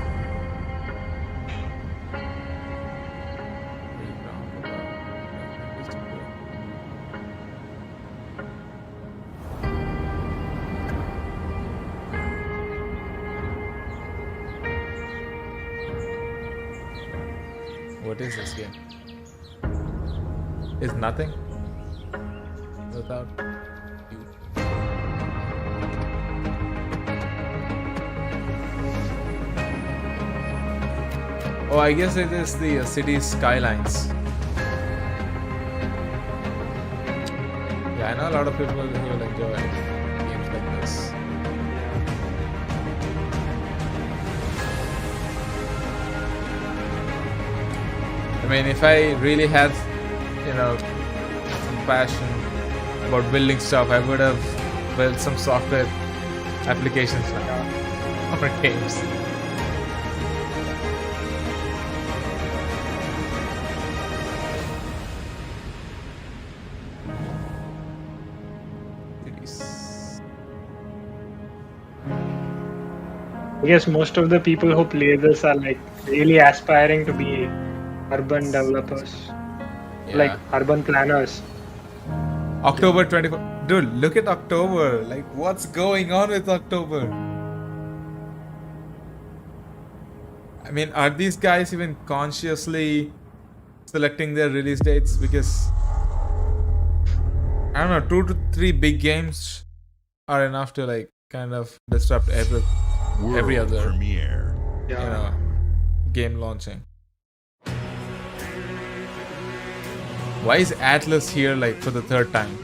What is this game? It's nothing without you. Oh, I guess it is the city skylines. Yeah, I know a lot of people who will enjoy games like this. I mean, if I really had, some passion about building stuff, I would have built some software applications now for games. I guess most of the people who play this are like really aspiring to be urban developers, like urban planners. October 24th. Dude, look at October. Like, what's going on with October? I mean, are these guys even consciously selecting their release dates? Because, I don't know, 2 to 3 big games are enough to like kind of disrupt every other premiere. Game launching. Why is Atlas here like for the 3rd time?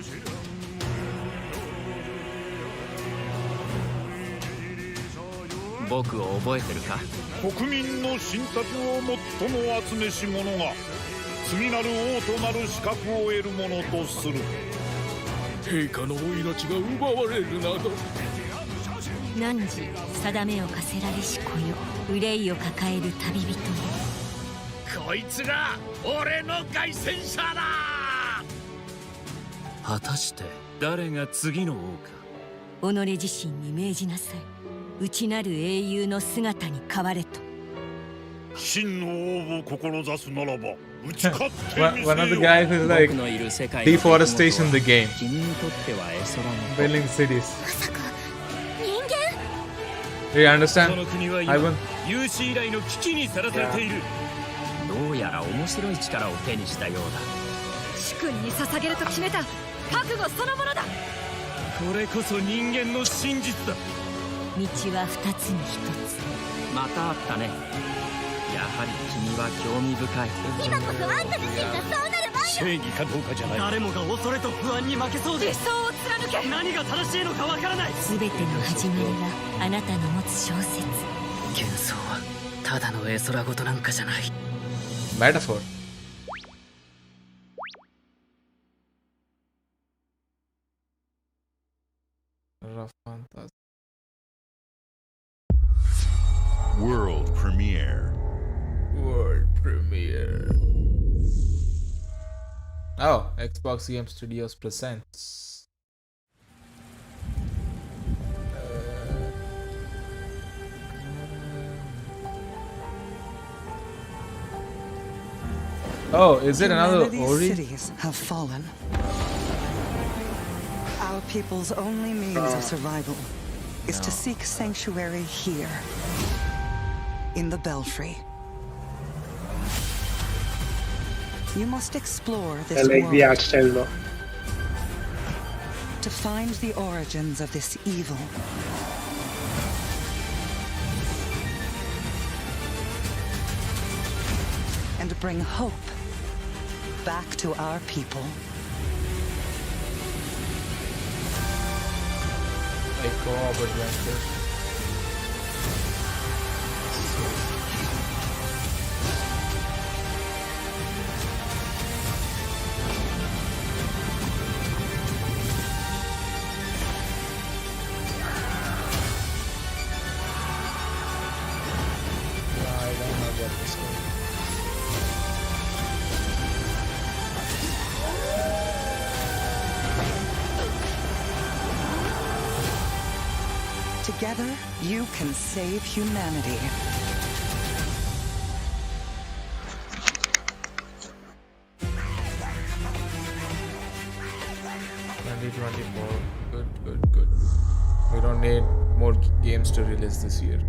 僕を覚えてるか？国民の信託を最も集めし者が次なる王となる資格を得るものとする。陛下のお命が奪われるなど汝定めを課せられし子よ、憂いを抱える旅人よ。こいつが俺の凱旋者だ。果たして誰が次の王か。己自身に命じなさい。内なる英雄の姿に変われと。真の王を志すならば打ち勝ってみせよ。One of the guys is like deforestation the game, building cities. Do you understand? この国は今 Ivan? 有史以来の危機にさらされている。どうやら面白い力を手にしたようだ。主君に捧げると決めた覚悟そのものだ。これこそ人間の真実だ。道は二つに一つ。またあったね。やはり君は興味深い。今こそあんた自身がそうなる番よ。正義かどうかじゃない。誰もが恐れと不安に負けそうで。理想を貫け。何が正しいのかわからない。すべての始まりはあなたの持つ小説。幻想はただの絵空事なんかじゃない。Metaphor. World premiere. World premiere. Oh, Xbox Game Studios presents. Oh, is it another Ori? Cities have fallen. Our people's only means of survival is to seek sanctuary here, in the Belfry. You must explore I this like world the art style though. to find the origins of this evil. And bring hope back to our people. A co-op adventure. I don't know about this one. Together, you can save humanity. Good. We don't need more games to release this year.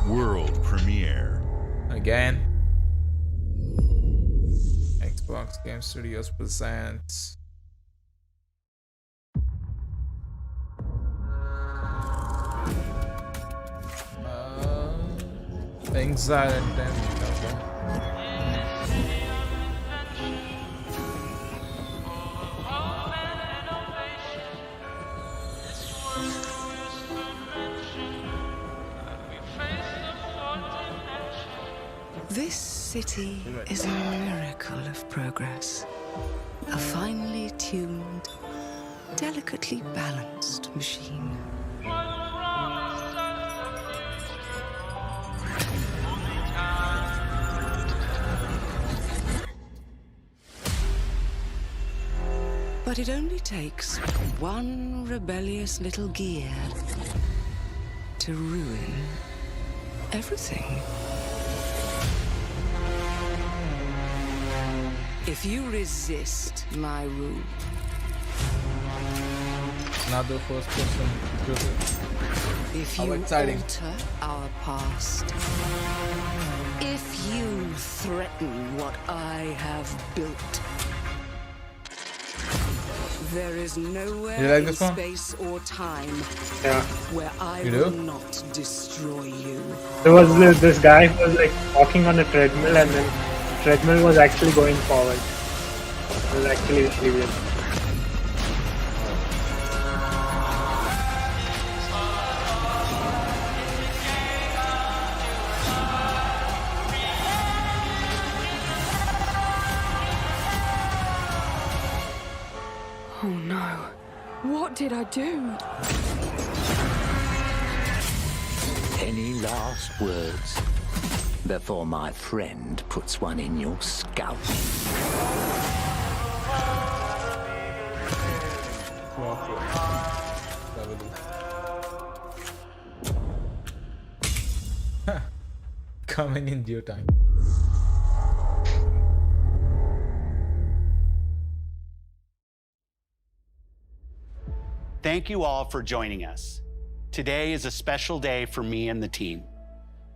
World premiere. Again. Xbox Game Studios presents. Exile and then This city is a miracle of progress. A finely tuned, delicately balanced machine. But it only takes one rebellious little gear to ruin everything. If you resist my rule, another first person shooter. if How you exciting. alter our past, if you threaten what I have built, there is nowhere You like in this one? space or time Yeah. where I You will do? not destroy you. There was this guy who was like walking on a treadmill, and then the treadmill was actually going forward. It was actually really weird. Oh no. What did I do? Any last words before my friend puts one in your scalp? Coming in due time. Thank you all for joining us. Today is a special day for me and the team.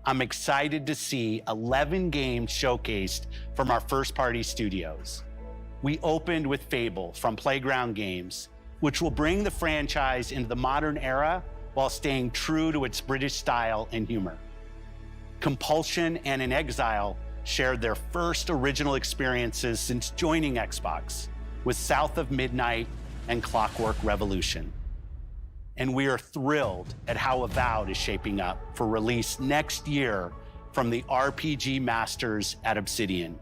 I'm excited to see 11 games showcased from our first-party studios. We opened with Fable from Playground Games, which will bring the franchise into the modern era while staying true to its British style and humor. Compulsion and In Exile shared their first original experiences since joining Xbox with South of Midnight and Clockwork Revolution. And we are thrilled at how Avowed is shaping up for release next year from the RPG masters at Obsidian.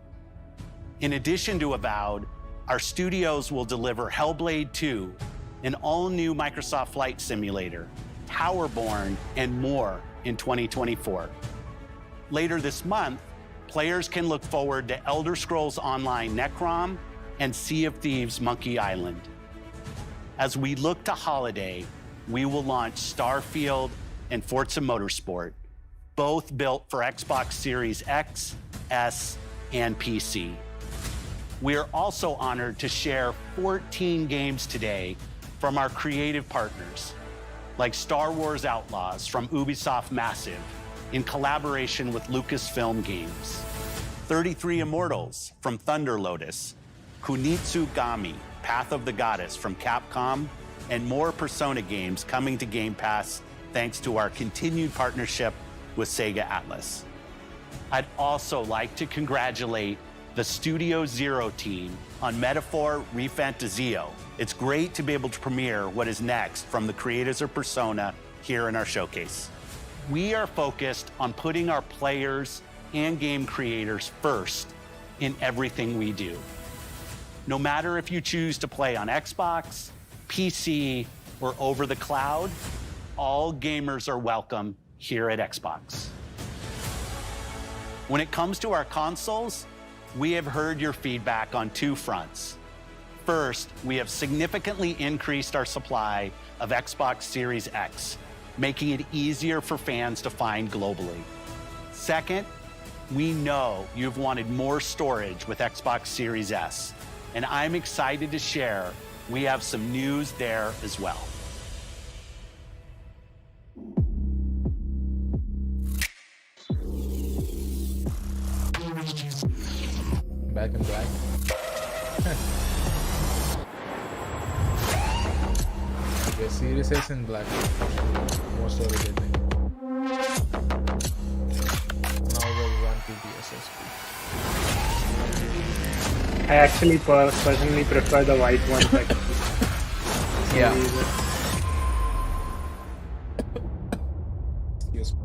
In addition to Avowed, our studios will deliver Hellblade 2, an all-new Microsoft Flight Simulator, Towerborn, and more in 2024. Later this month, players can look forward to Elder Scrolls Online Necrom and Sea of Thieves Monkey Island. As we look to holiday, we will launch Starfield and Forza Motorsport, both built for Xbox Series X, S, and PC. We are also honored to share 14 games today from our creative partners, like Star Wars Outlaws from Ubisoft Massive, in collaboration with Lucasfilm Games, 33 Immortals from Thunder Lotus, Kunitsu Gami, Path of the Goddess from Capcom, and more Persona games coming to Game Pass thanks to our continued partnership with Sega Atlas. I'd also like to congratulate the Studio Zero team on Metaphor ReFantazio. It's great to be able to premiere what is next from the creators of Persona here in our showcase. We are focused on putting our players and game creators first in everything we do. No matter if you choose to play on Xbox, PC, or over the cloud, all gamers are welcome here at Xbox. When it comes to our consoles, we have heard your feedback on two fronts. First, we have significantly increased our supply of Xbox Series X, making it easier for fans to find globally. Second, we know you've wanted more storage with Xbox Series S, and I'm excited to share we have some news there as well. Back in black. Yeah, Series S in black. More storage, I think. Now we'll run to the SSD. I actually personally prefer the white one. Like, yeah. Excuse me.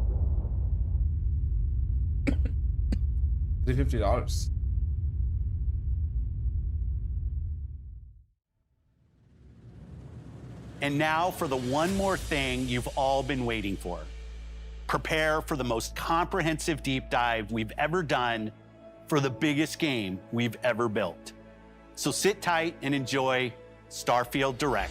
$350. And now for the one more thing you've all been waiting for. Prepare for the most comprehensive deep dive we've ever done for the biggest game we've ever built. So sit tight and enjoy Starfield Direct.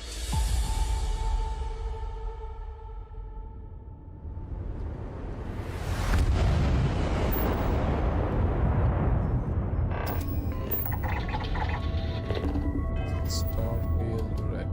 Starfield Direct.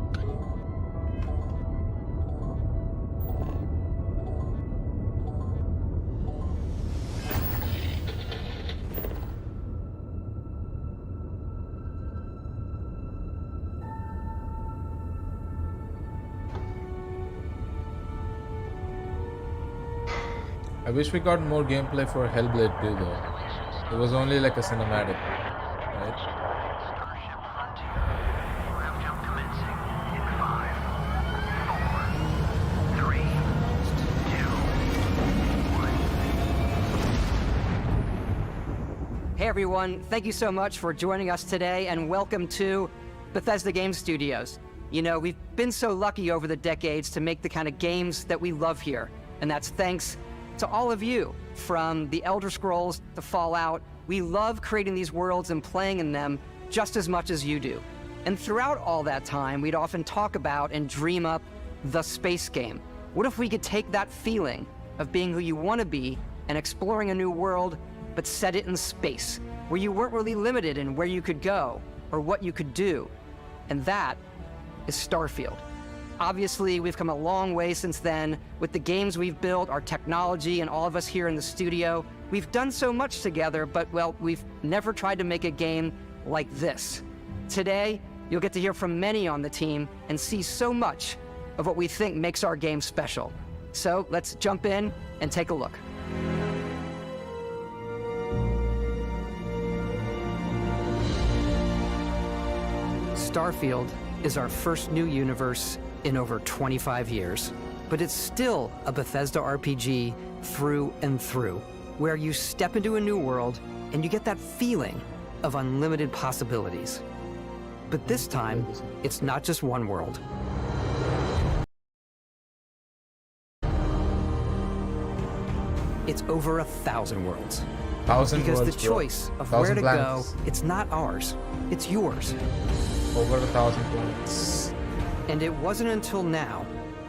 I wish we got more gameplay for Hellblade 2 though. It was only like a cinematic, right? Hey everyone, thank you so much for joining us today and welcome to Bethesda Game Studios. You know, we've been so lucky over the decades to make the kind of games that we love here. And that's thanks to all of you, from the Elder Scrolls to Fallout. We love creating these worlds and playing in them just as much as you do. And throughout all that time, we'd often talk about and dream up the space game. What if we could take that feeling of being who you want to be and exploring a new world, but set it in space, where you weren't really limited in where you could go or what you could do? And that is Starfield. Obviously, we've come a long way since then with the games we've built, our technology, and all of us here in the studio. We've done so much together, but, well, we've never tried to make a game like this. Today, you'll get to hear from many on the team and see so much of what we think makes our game special. So let's jump in and take a look. Starfield is our first new universe in over 25 years, but it's still a Bethesda RPG through and through, where you step into a new world and you get that feeling of unlimited possibilities. But this time, it's not just one world. It's over 1,000 worlds. 1,000 because worlds, the choice of 1,000 where to planets. go, it's not ours, it's yours. Over 1,000 planets. And it wasn't until now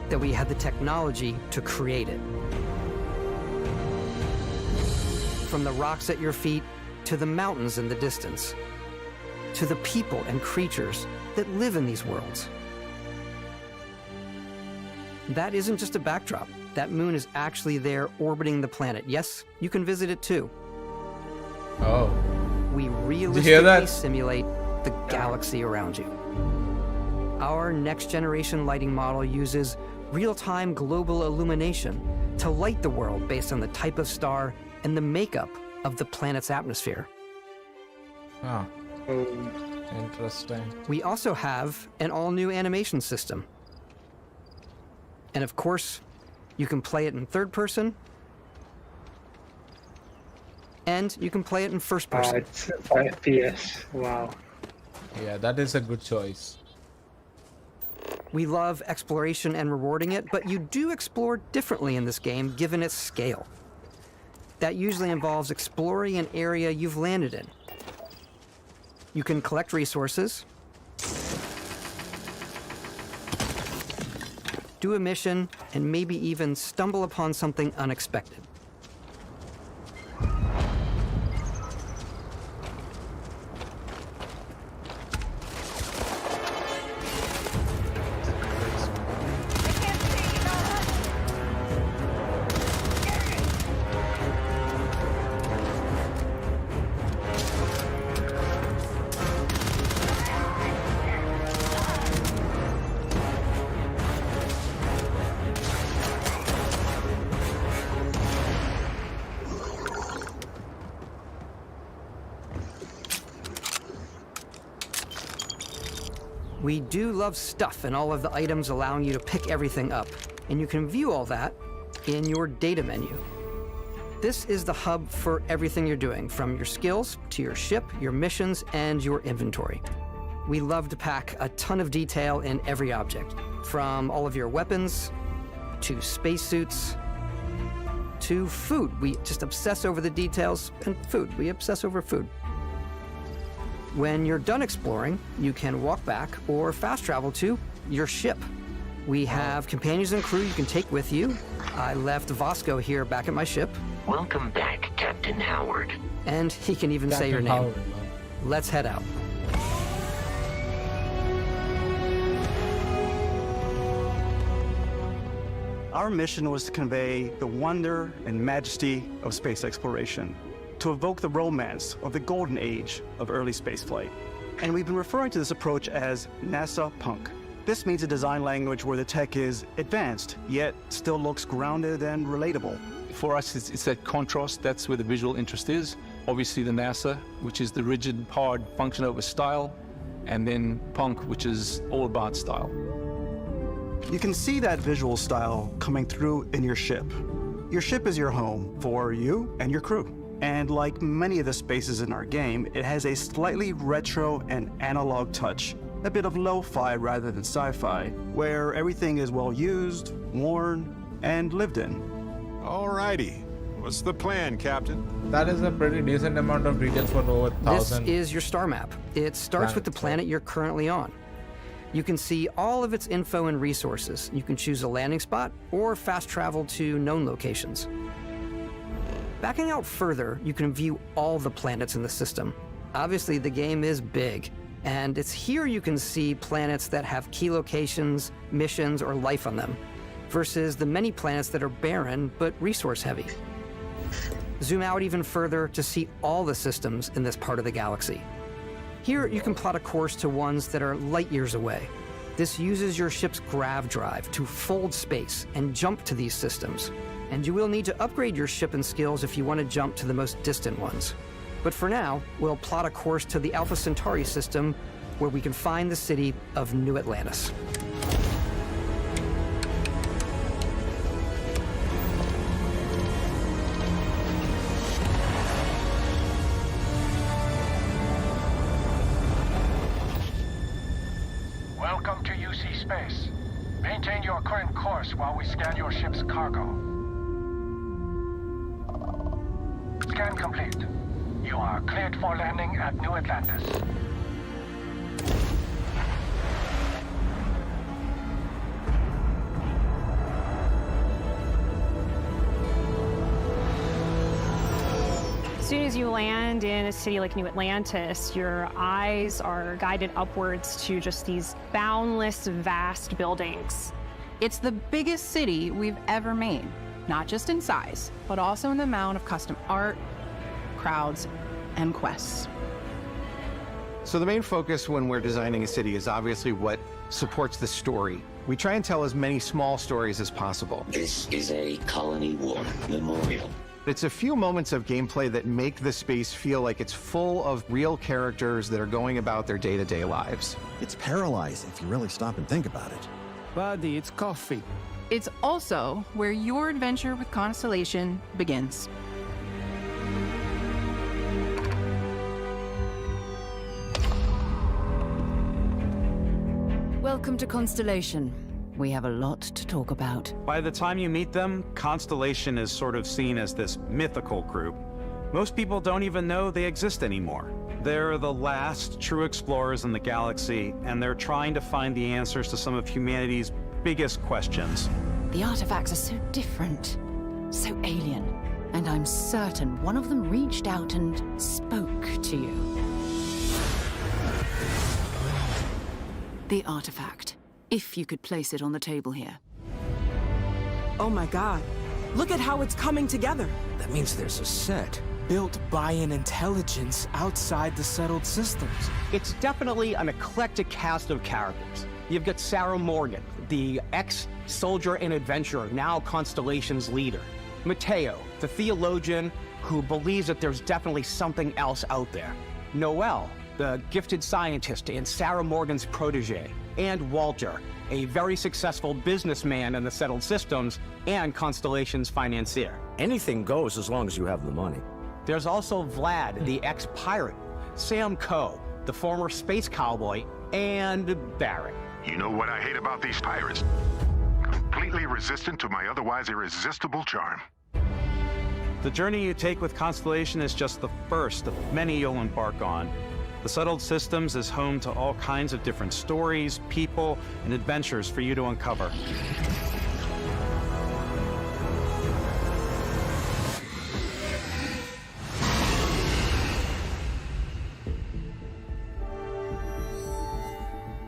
that we had the technology to create it. From the rocks at your feet, to the mountains in the distance, to the people and creatures that live in these worlds. That isn't just a backdrop. That moon is actually there orbiting the planet. Yes, you can visit it too. Oh. We Did you hear realistically that? simulate the galaxy around you. Our next generation lighting model uses real-time global illumination to light the world based on the type of star and the makeup of the planet's atmosphere. Oh. Interesting. We also have an all-new animation system. And of course, you can play it in third person, and you can play it in first person. It's 5 FPS. Wow. Yeah, that is a good choice. We love exploration and rewarding it, but you do explore differently in this game given its scale. That usually involves exploring an area you've landed in. You can collect resources, do a mission, and maybe even stumble upon something unexpected. We do love stuff and all of the items allowing you to pick everything up, and you can view all that in your data menu. This is the hub for everything you're doing, from your skills to your ship, your missions, and your inventory. We love to pack a ton of detail in every object, from all of your weapons to spacesuits to food. We just obsess over the details, and food. We obsess over food. When you're done exploring, you can walk back or fast travel to your ship. We have companions and crew you can take with you. I left Vasco here back at my ship. Welcome back, Captain Howard. And he can even say your name. Let's head out. Our mission was to convey the wonder and majesty of space exploration, to evoke the romance of the golden age of early spaceflight. And we've been referring to this approach as NASA Punk. This means a design language where the tech is advanced, yet still looks grounded and relatable. For us, it's that contrast. That's where the visual interest is. Obviously the NASA, which is the rigid, hard function over style, and then Punk, which is all about style. You can see that visual style coming through in your ship. Your ship is your home for you and your crew. And like many of the spaces in our game, it has a slightly retro and analog touch a bit of lo-fi rather than sci-fi, where everything is well used, worn, and lived in. Alrighty. What's the plan, Captain? That is a pretty decent amount of details for over 1,000. This is your star map. It starts with the planet you're currently on. You can see all of its info and resources. You can choose a landing spot or fast travel to known locations. Backing out further, you can view all the planets in the system. Obviously, the game is big, and it's here you can see planets that have key locations, missions, or life on them, versus the many planets that are barren but resource-heavy. Zoom out even further to see all the systems in this part of the galaxy. Here, you can plot a course to ones that are light years away. This uses your ship's grav drive to fold space and jump to these systems. And you will need to upgrade your ship and skills if you want to jump to the most distant ones. But for now, we'll plot a course to the Alpha Centauri system, where we can find the city of New Atlantis. Welcome to UC Space. Maintain your current course while we scan your ship's cargo. Scan complete. You are cleared for landing at New Atlantis. As soon as you land in a city like New Atlantis, your eyes are guided upwards to just these boundless, vast buildings. It's the biggest city we've ever made, not just in size, but also in the amount of custom art, crowds, and quests. So the main focus when we're designing a city is obviously what supports the story. We try and tell as many small stories as possible. This is a Colony War memorial. It's a few moments of gameplay that make the space feel like it's full of real characters that are going about their day-to-day lives. It's paralyzing if you really stop and think about it. Buddy, it's coffee. It's also where your adventure with Constellation begins. Welcome to Constellation. We have a lot to talk about. By the time you meet them, Constellation is sort of seen as this mythical group. Most people don't even know they exist anymore. They're the last true explorers in the galaxy, and they're trying to find the answers to some of humanity's biggest questions. The artifacts are so different, so alien, and I'm certain one of them reached out and spoke to you. The artifact. If you could place it on the table here. Oh my god. Look at how it's coming together. That means there's a set built by an intelligence outside the settled systems. It's definitely an eclectic cast of characters. You've got Sarah Morgan, the ex-soldier and adventurer, now Constellation's leader. Mateo, the theologian who believes that there's definitely something else out there. Noel, the gifted scientist and Sarah Morgan's protege. And Walter, a very successful businessman in the settled systems and Constellation's financier. Anything goes as long as you have the money. There's also Vlad, the ex-pirate, Sam Coe, the former space cowboy, and Barrett. You know what I hate about these pirates? Completely resistant to my otherwise irresistible charm. The journey you take with Constellation is just the first of many you'll embark on. The Settled Systems is home to all kinds of different stories, people, and adventures for you to uncover.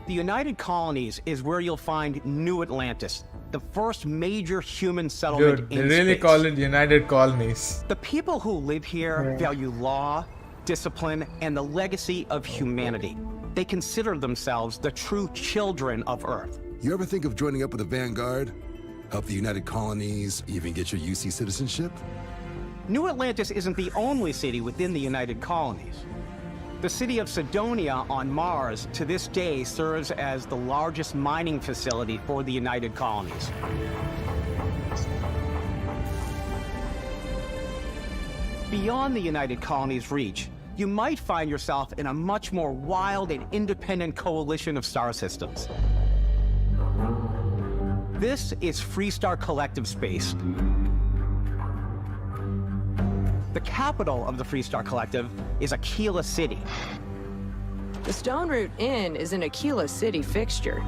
The United Colonies is where you'll find New Atlantis, the first major human settlement Dude, in they really space. call it United Colonies. The people who live here value law, discipline, and the legacy of humanity. They consider themselves the true children of Earth. You ever think of joining up with the Vanguard? Help the United Colonies, even get your UC citizenship? New Atlantis isn't the only city within the United Colonies. The city of Cydonia on Mars to this day serves as the largest mining facility for the United Colonies. Beyond the United Colonies' reach, you might find yourself in a much more wild and independent coalition of star systems. This is Freestar Collective Space. The capital of the Freestar Collective is Aquila City. The Stone Root Inn is an Aquila City fixture.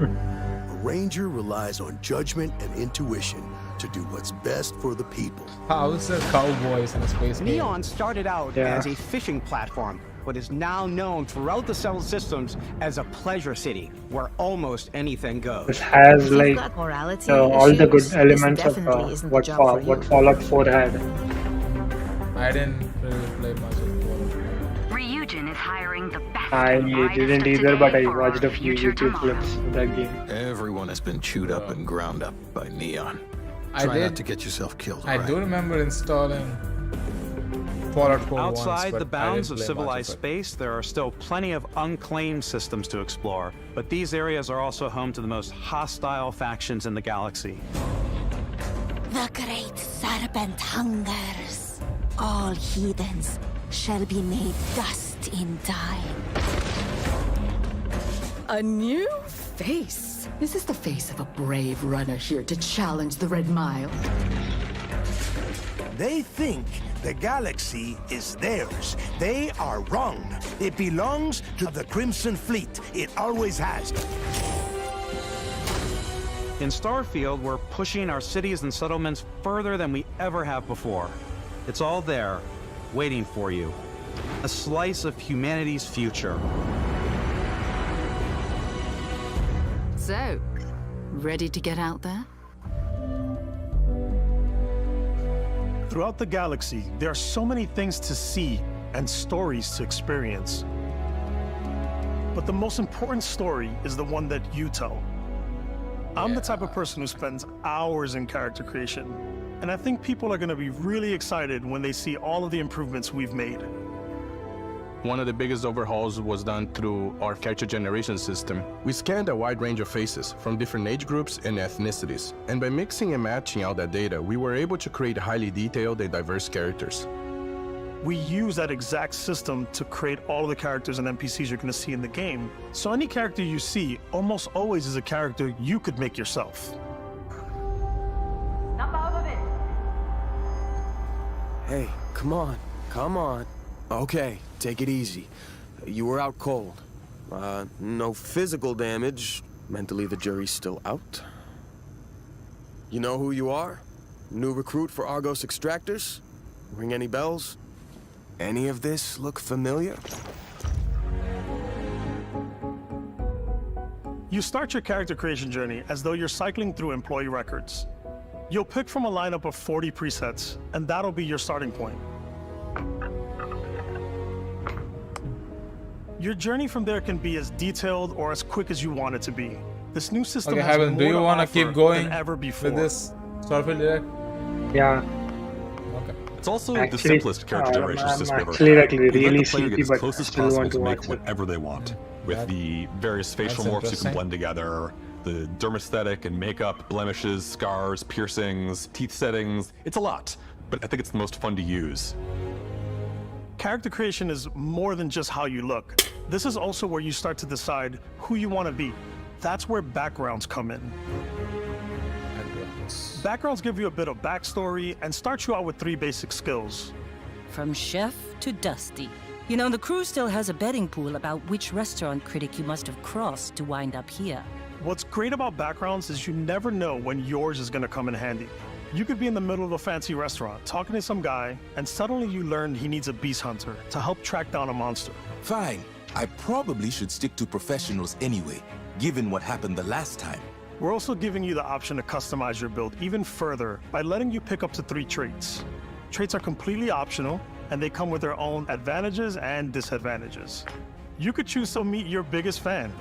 A ranger relies on judgment and intuition to do what's best for the people. How's the cowboys in a space game? Neon started out as a fishing platform, but is now known throughout the settled systems as a pleasure city, where almost anything goes. This has like all the good elements of what Fallout 4 had. I didn't really play much of Fallout 4. Ryujin is hiring the best. I didn't either, but I watched a few YouTube clips of that game. Everyone has been chewed up and ground up by Neon. Try not to get yourself killed. I do remember installing Fallout 4 Outside once, the but bounds I of didn't play much civilized of it. space, there are still plenty of unclaimed systems to explore, but these areas are also home to the most hostile factions in the galaxy. The great serpent hungers. All heathens shall be made dust in time. A new face. This is the face of a brave runner here to challenge the Red Mile. They think the galaxy is theirs. They are wrong. It belongs to the Crimson Fleet. It always has. In Starfield, we're pushing our cities and settlements further than we ever have before. It's all there, waiting for you. A slice of humanity's future. So, ready to get out there? Throughout the galaxy, there are so many things to see and stories to experience. But the most important story is the one that you tell. I'm the type of person who spends hours in character creation, and I think people are going to be really excited when they see all of the improvements we've made. One of the biggest overhauls was done through our character generation system. We scanned a wide range of faces from different age groups and ethnicities. And by mixing and matching all that data, we were able to create highly detailed and diverse characters. We use that exact system to create all of the characters and NPCs you're going to see in the game. So any character you see almost always is a character you could make yourself. Hey, come on, come on. Okay, take it easy. You were out cold. No physical damage. Mentally, the jury's still out. You know who you are? New recruit for Argos Extractors? Ring any bells? Any of this look familiar? You start your character creation journey as though you're cycling through employee records. You'll pick from a lineup of 40 presets, and that'll be your starting point. Your journey from there can be as detailed or as quick as you want it to be. This new system Okay, has Heaven, more do you to want to offer keep going than ever before. with this Starfield Direct? Yeah. Okay. It's also Actually, the simplest character generation I'm system ever actually had. like We let really the player get sleepy, as but close as still possible want to to make watch it. whatever they want. With the various facial that's morphs you can interesting. blend together, the dermesthetic and makeup, blemishes, scars, piercings, teeth settings. It's a lot, but I think it's the most fun to use. Character creation is more than just how you look. This is also where you start to decide who you want to be. That's where backgrounds come in. Backgrounds give you a bit of backstory and start you out with 3 basic skills. From chef to Dusty. You know, the crew still has a betting pool about which restaurant critic you must have crossed to wind up here. What's great about backgrounds is you never know when yours is going to come in handy. You could be in the middle of a fancy restaurant talking to some guy, and suddenly you learn he needs a beast hunter to help track down a monster. Fine. I probably should stick to professionals anyway, given what happened the last time. We're also giving you the option to customize your build even further by letting you pick up to 3 traits. Traits are completely optional, and they come with their own advantages and disadvantages. You could choose to meet your biggest fan.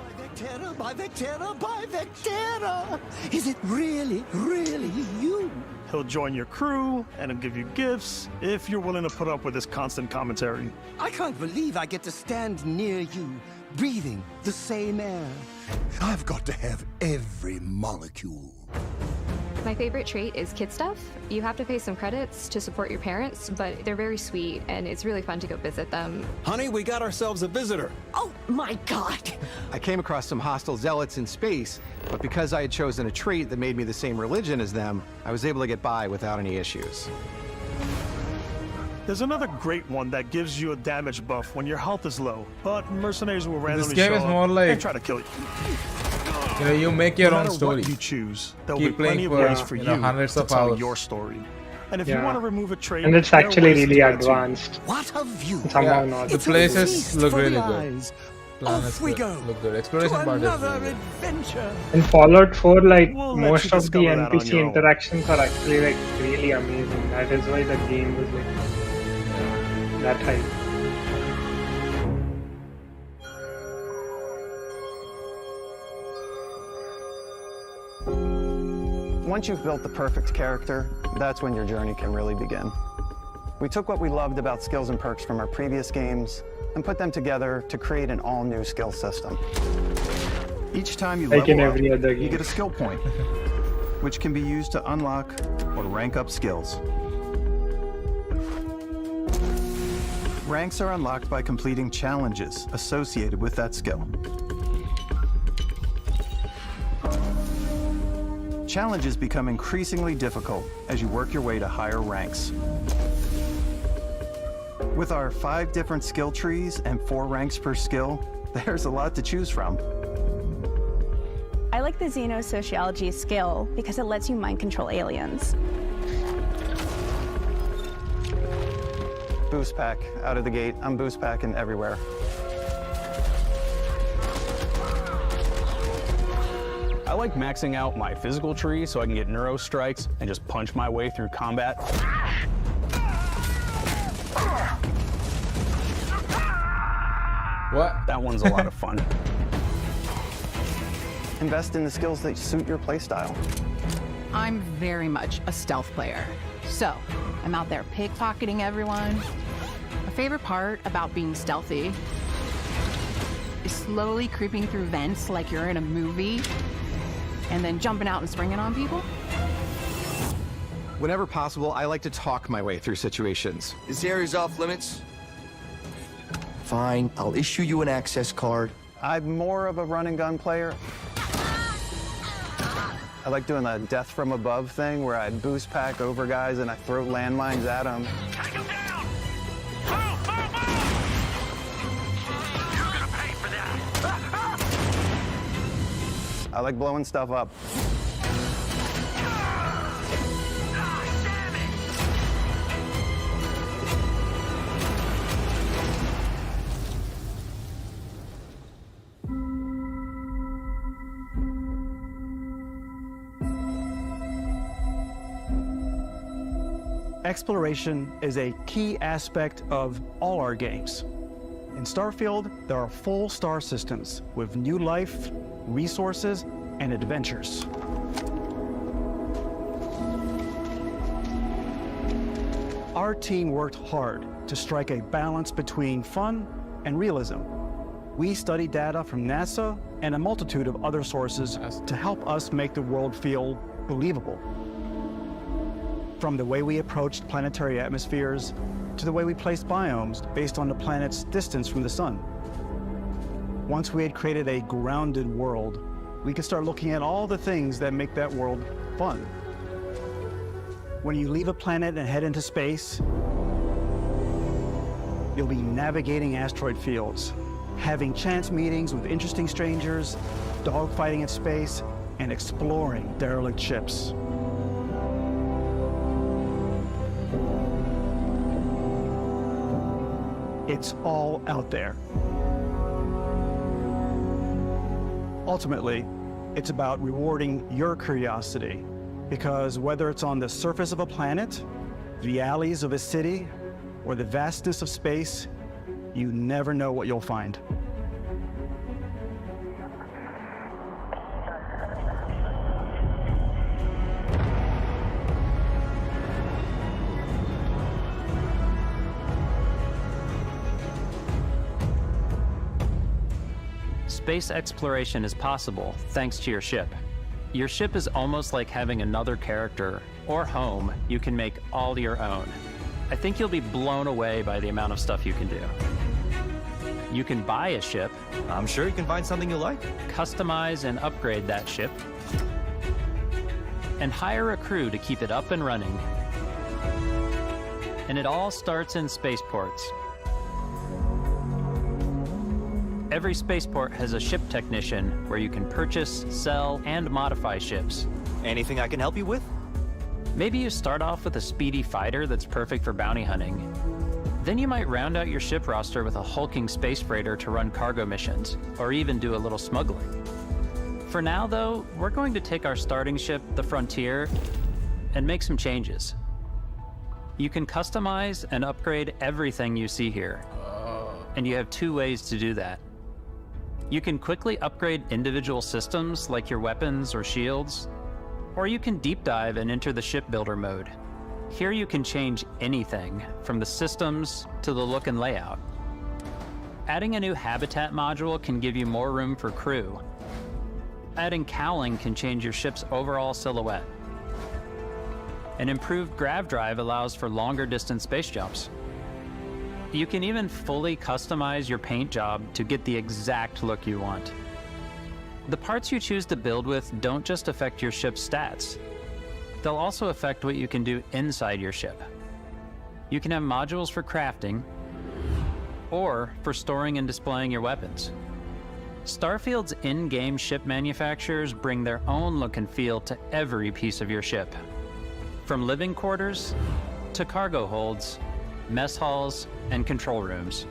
By Vectera! Is it really, really you? He'll join your crew, and he'll give you gifts if you're willing to put up with his constant commentary. I can't believe I get to stand near you, breathing the same air. I've got to have every molecule. My favorite trait is kid stuff. You have to pay some credits to support your parents, but they're very sweet and it's really fun to go visit them. Honey, we got ourselves a visitor. Oh my god! I came across some hostile zealots in space, but because I had chosen a trait that made me the same religion as them, I was able to get by without any issues. There's another great one that gives you a damage buff when your health is low, but mercenaries will randomly game show is up more like- and try to kill you. You know, you make your No own matter story. what you choose, there will Keep be plenty playing of for, ways for you know, hundreds to of tell hours. your story. And if Yeah. you want to remove a trait, And it's there are actually ways to really do it too. advanced. What a view! Somehow Yeah, not. the It's a places feast look for really the good. eyes. Planets Off we go look good. Exploration to part is another really good. adventure. In Fallout 4, like We'll let most you of the discover that on NPC your own. interactions are actually like really amazing. That is why the game was like that hype. Once you've built the perfect character, that's when your journey can really begin. We took what we loved about skills and perks from our previous games and put them together to create an all-new skill system. Each time you Like in level up, every other you game. get a skill point, which can be used to unlock or rank up skills. Ranks are unlocked by completing challenges associated with that skill. Challenges become increasingly difficult as you work your way to higher ranks. With our 5 different skill trees and 4 ranks per skill, there's a lot to choose from. I like the Xenosociology skill because it lets you mind control aliens. Boost pack out of the gate. I'm boost packing everywhere. I like maxing out my physical tree so I can get neuro strikes and just punch my way through combat. What? That one's a lot of fun. Invest in the skills that suit your playstyle. I'm very much a stealth player. So, I'm out there pickpocketing everyone. My favorite part about being stealthy is slowly creeping through vents like you're in a movie and then jumping out and springing on people. Whenever possible, I like to talk my way through situations. This area's off limits. Fine, I'll issue you an access card. I'm more of a run and gun player. I like doing the death from above thing where I boost pack over guys and I throw landmines at them. I like blowing stuff up. Exploration is a key aspect of all our games. In Starfield, there are full star systems with new life, resources, and adventures. Our team worked hard to strike a balance between fun and realism. We studied data from NASA and a multitude of other sources to help us make the world feel believable. From the way we approached planetary atmospheres to the way we placed biomes based on the planet's distance from the sun. Once we had created a grounded world, we could start looking at all the things that make that world fun. When you leave a planet and head into space, you'll be navigating asteroid fields, having chance meetings with interesting strangers, dogfighting in space, and exploring derelict ships. It's all out there. Ultimately, it's about rewarding your curiosity, because whether it's on the surface of a planet, the alleys of a city, or the vastness of space, you never know what you'll find. Space exploration is possible thanks to your ship. Your ship is almost like having another character or home you can make all your own. I think you'll be blown away by the amount of stuff you can do. You can buy a ship. I'm sure you can find something you like. Customize and upgrade that ship. And hire a crew to keep it up and running. And it all starts in spaceports. Every spaceport has a ship technician where you can purchase, sell, and modify ships. Anything I can help you with? Maybe you start off with a speedy fighter that's perfect for bounty hunting. Then you might round out your ship roster with a hulking space freighter to run cargo missions, or even do a little smuggling. For now, though, we're going to take our starting ship, the Frontier, and make some changes. You can customize and upgrade everything you see here, and you have 2 ways to do that. You can quickly upgrade individual systems like your weapons or shields, or you can deep dive and enter the shipbuilder mode. Here you can change anything, from the systems to the look and layout. Adding a new habitat module can give you more room for crew. Adding cowling can change your ship's overall silhouette. An improved grav drive allows for longer distance space jumps. You can even fully customize your paint job to get the exact look you want. The parts you choose to build with don't just affect your ship's stats. They'll also affect what you can do inside your ship. You can have modules for crafting, or for storing and displaying your weapons. Starfield's in-game ship manufacturers bring their own look and feel to every piece of your ship. From living quarters, to cargo holds, mess halls, and control rooms.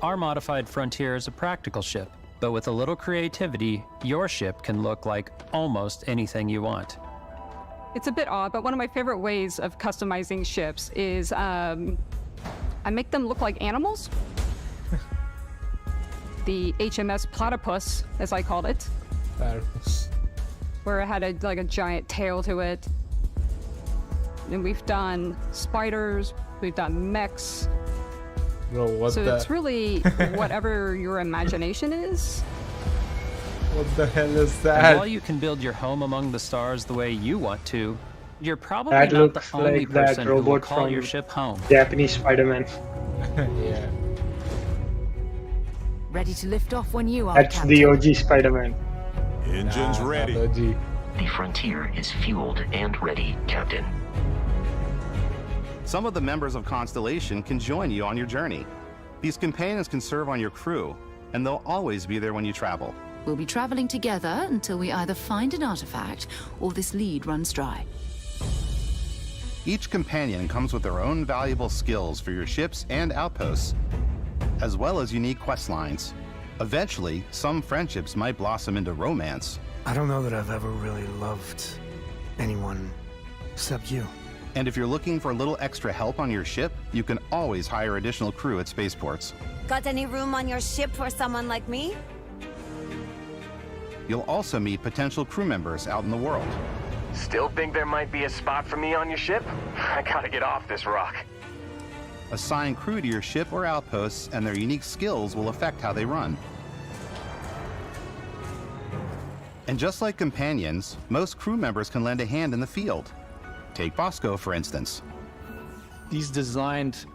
Our modified Frontier is a practical ship, but with a little creativity, your ship can look like almost anything you want. It's a bit odd, but one of my favorite ways of customizing ships is I make them look like animals. The HMS Platypus, as I called it. Platypus. Where it had a giant tail to it. And we've done spiders, we've done mechs. Bro, what so the... it's really whatever your imagination is. What the hell is that? And while you can build your home among the stars the way you want to, you're probably That not the looks only like that person who will robot call from your ship home. Japanese Spider-Man. Yeah. Ready to lift off when you are, That's Captain. the OG Spider-Man. Engines ready. The Frontier is fueled and ready, Captain. Some of the members of Constellation can join you on your journey. These companions can serve on your crew, and they'll always be there when you travel. We'll be traveling together until we either find an artifact or this lead runs dry. Each companion comes with their own valuable skills for your ships and outposts, as well as unique quest lines. Eventually, some friendships might blossom into romance. I don't know that I've ever really loved anyone except you. And if you're looking for a little extra help on your ship, you can always hire additional crew at spaceports. Got any room on your ship for someone like me? You'll also meet potential crew members out in the world. Still think there might be a spot for me on your ship? I gotta get off this rock. Assign crew to your ship or outposts, and their unique skills will affect how they run. And just like companions, most crew members can lend a hand in the field. Take Bosco, for instance. He's designed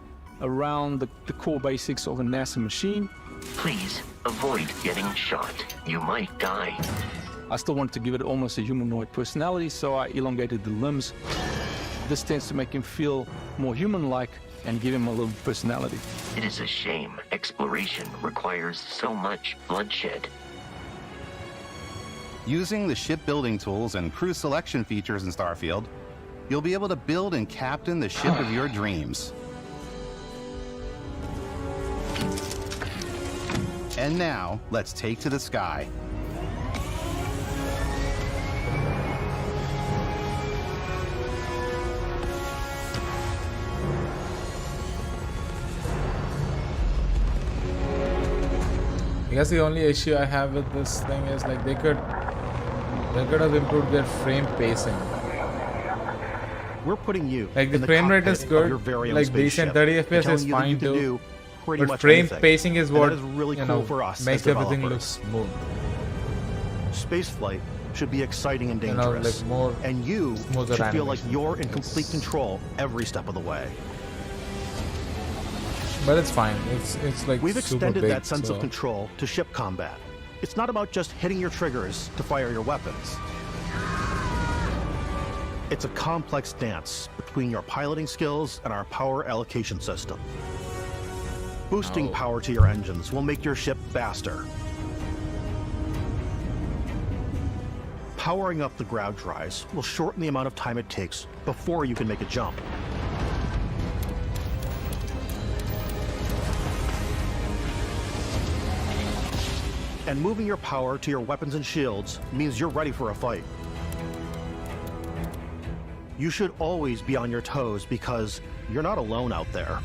around the core basics of a NASA machine. Please avoid getting shot. You might die. I still wanted to give it almost a humanoid personality, so I elongated the limbs. This tends to make him feel more human-like and give him a little personality. It is a shame exploration requires so much bloodshed. Using the shipbuilding tools and crew selection features in Starfield, you'll be able to build and captain the ship of your dreams. And now, let's take to the sky. I guess the only issue I have with this thing is like they could have improved their frame pacing. We're putting you like the in frame rate cockpit is of good, your very own like decent, spaceship. 30 FPS We're is telling you that fine you can too. do pretty But much frame anything. pacing is And what that is really you cool know, for us makes as everything look developers. smooth. Spaceflight should be exciting and You know, dangerous, like more and you smoother should feel like animation. you're in complete control every step of the way. But it's fine. It's like We've super extended big, that sense so. of control to ship combat. It's not about just hitting your triggers to fire your weapons. It's a complex dance between your piloting skills and our power allocation system. Boosting power to your engines will make your ship faster. Powering up the ground dries will shorten the amount of time it takes before you can make a jump. And moving your power to your weapons and shields means you're ready for a fight. You should always be on your toes because you're not alone out there.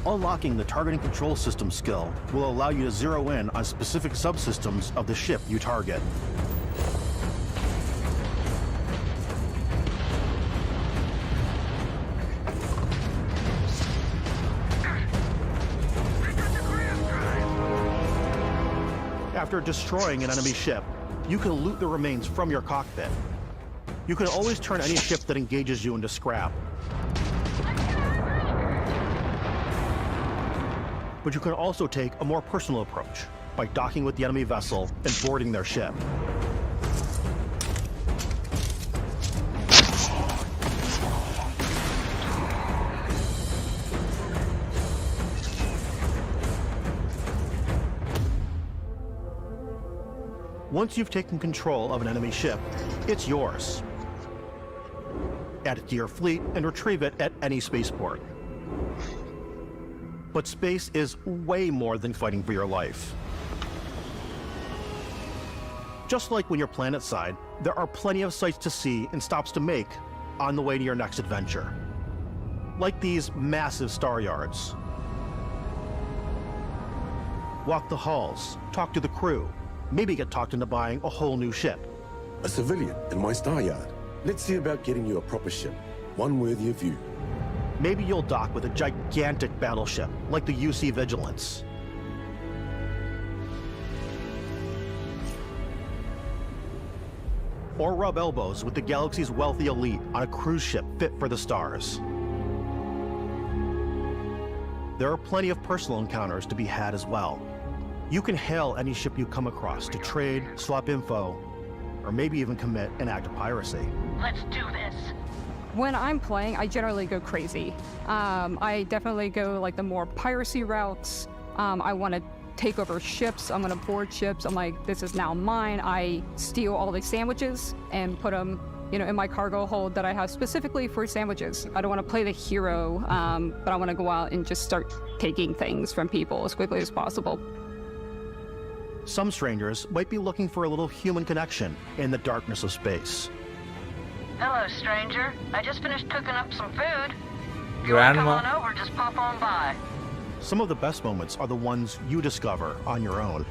Unlocking the targeting control system skill will allow you to zero in on specific subsystems of the ship you target. After destroying an enemy ship, you can loot the remains from your cockpit. You can always turn any ship that engages you into scrap. But you can also take a more personal approach by docking with the enemy vessel and boarding their ship. Once you've taken control of an enemy ship, it's yours. Add it to your fleet and retrieve it at any spaceport. But space is way more than fighting for your life. Just like when you're planetside, there are plenty of sights to see and stops to make on the way to your next adventure. Like these massive star yards. Walk the halls, talk to the crew, maybe get talked into buying a whole new ship. A civilian in my star yard. Let's see about getting you a proper ship, one worthy of you. Maybe you'll dock with a gigantic battleship, like the UC Vigilance. Or rub elbows with the galaxy's wealthy elite on a cruise ship fit for the stars. There are plenty of personal encounters to be had as well. You can hail any ship you come across to trade, swap info, or maybe even commit an act of piracy. Let's do this. When I'm playing, I generally go crazy. I definitely go like the more piracy routes. I want to take over ships. I'm going to board ships. I'm like, this is now mine. I steal all the sandwiches and put them, you know, in my cargo hold that I have specifically for sandwiches. I don't want to play the hero, but I want to go out and just start taking things from people as quickly as possible. Some strangers might be looking for a little human connection in the darkness of space. Hello, stranger. I just finished cooking up some food. If you Grandma. want to come on over, just pop on by. Some of the best moments are the ones you discover on your own.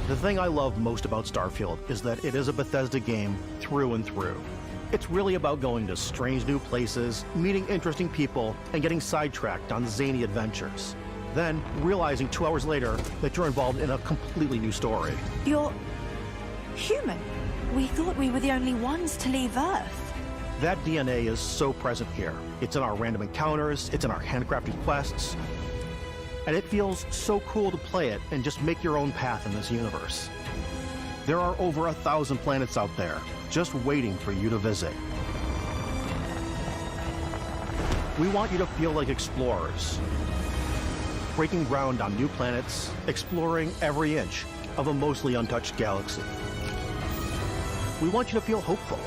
The thing I love most about Starfield is that it is a Bethesda game through and through. It's really about going to strange new places, meeting interesting people, and getting sidetracked on zany adventures. Then realizing 2 hours later that you're involved in a completely new story. You're human. We thought we were the only ones to leave Earth. That DNA is so present here. It's in our random encounters, it's in our handcrafted quests, and it feels so cool to play it and just make your own path in this universe. There are over 1,000 planets out there, just waiting for you to visit. We want you to feel like explorers, breaking ground on new planets, exploring every inch of a mostly untouched galaxy. We want you to feel hopeful.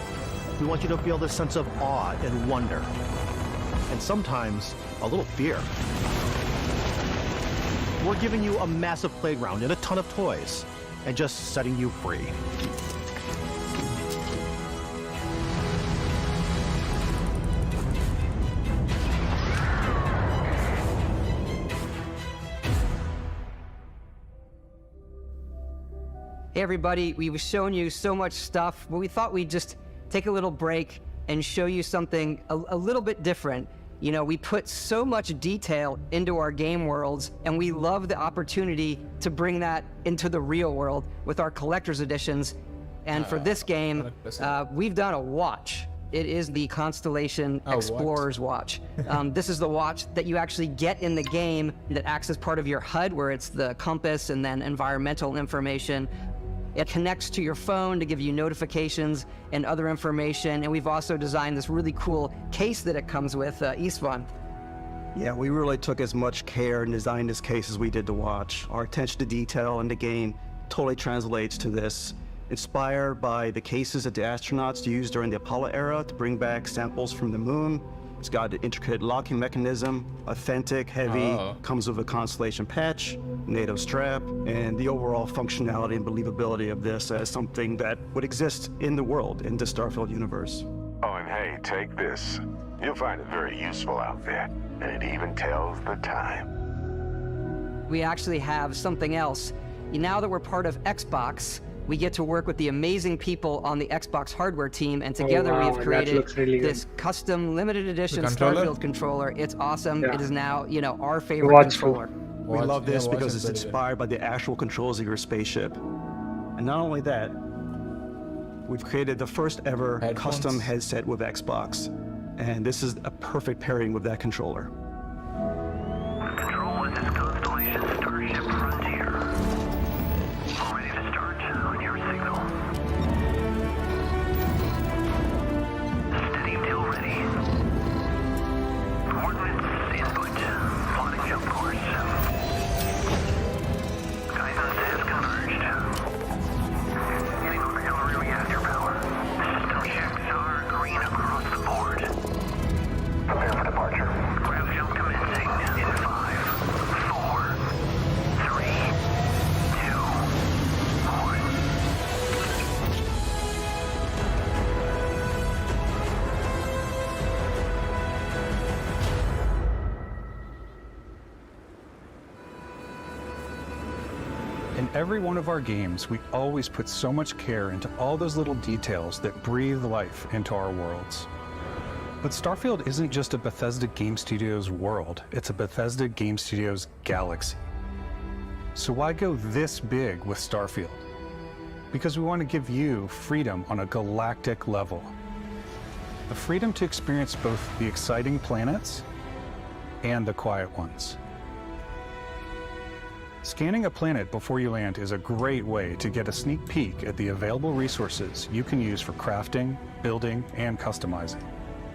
We want you to feel this sense of awe and wonder, and sometimes a little fear. We're giving you a massive playground and a ton of toys, and just setting you free. hey everybody, we've shown you so much stuff, but we thought we'd just take a little break and show you something a little bit different. You know, we put so much detail into our game worlds, and we love the opportunity to bring that into the real world with our collector's editions. And for this game, we've done a watch. It is the Constellation Explorer's Watch. This is the watch that you actually get in the game that acts as part of your HUD, where it's the compass and then environmental information. It connects to your phone to give you notifications and other information. And we've also designed this really cool case that it comes with, Istvan. Yeah, we really took as much care and designed this case as we did the watch. Our attention to detail in the game totally translates to this. Inspired by the cases that the astronauts used during the Apollo era to bring back samples from the moon. It's got an intricate locking mechanism, authentic, heavy, comes with a Constellation patch, NATO strap, and the overall functionality and believability of this as something that would exist in the world, in the Starfield universe. Oh, and hey, take this. You'll find it very useful out there, and it even tells the time. We actually have something else. Now that we're part of Xbox, we get to work with the amazing people on the Xbox hardware team, and together we've created this custom limited edition Starfield controller. It's awesome. It is now, you know, our favorite controller. We love this because it's inspired by the actual controls of your spaceship. And not only that, we've created the first ever custom headset with Xbox. And this is a perfect pairing with that controller. Control, this is Constellation Starship Frontier. Ready to start on your signal. Steady till ready. Coordinates input. Plotting jump course. Guidance has converged. Getting auxiliary reactor power. System checks are green across the board. Prepare for departure. Grav jump commencing in 5, 4, 3, 2, 1. In every one of our games, we always put so much care into all those little details that breathe life into our worlds. But Starfield isn't just a Bethesda Game Studios world, it's a Bethesda Game Studios galaxy. So why go this big with Starfield? Because we want to give you freedom on a galactic level. The freedom to experience both the exciting planets and the quiet ones. Scanning a planet before you land is a great way to get a sneak peek at the available resources you can use for crafting, building, and customizing.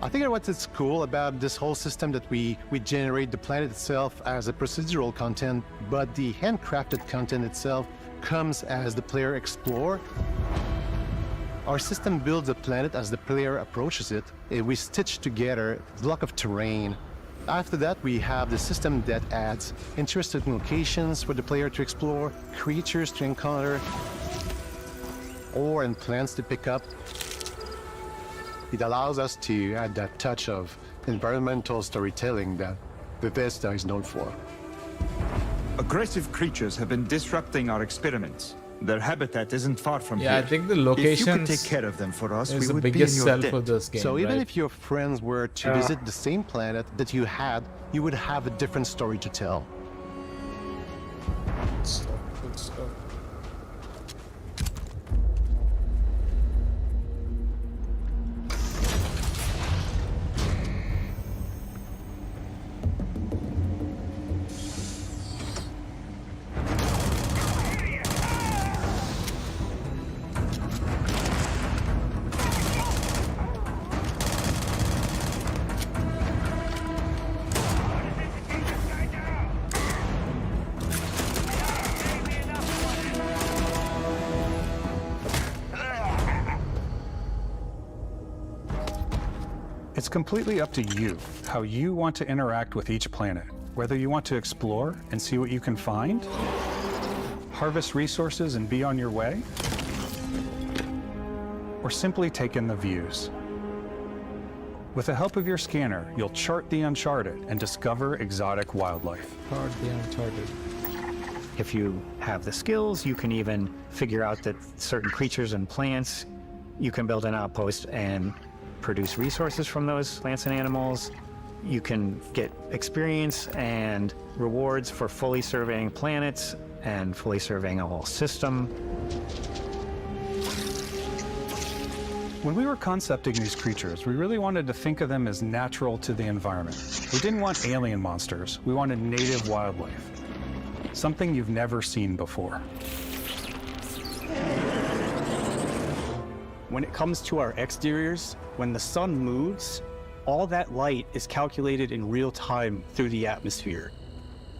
I think what's cool about this whole system that we generate the planet itself as a procedural content, but the handcrafted content itself comes as the player explore. Our system builds a planet as the player approaches it. We stitch together a block of terrain. After that, we have the system that adds interesting locations for the player to explore, creatures to encounter, ore and plants to pick up. It allows us to add that touch of environmental storytelling that Bethesda is known for. Aggressive creatures have been disrupting our experiments. Their habitat isn't far from here. Yeah, I think the If you locations could take care of them for us, is we the would be in biggest your sell debt. for this game. So even right? if your friends were to visit the same planet that you had, you would have a different story to tell. Good stuff. It's completely up to you how you want to interact with each planet, whether you want to explore and see what you can find, harvest resources and be on your way, or simply take in the views. With the help of your scanner, you'll chart the uncharted and discover exotic wildlife. Chart the uncharted. If you have the skills, you can even figure out that certain creatures and plants, you can build an outpost and produce resources from those plants and animals. You can get experience and rewards for fully surveying planets and fully surveying a whole system. When we were concepting these creatures, we really wanted to think of them as natural to the environment. We didn't want alien monsters. We wanted native wildlife. Something you've never seen before. When it comes to our exteriors, when the sun moves, all that light is calculated in real time through the atmosphere.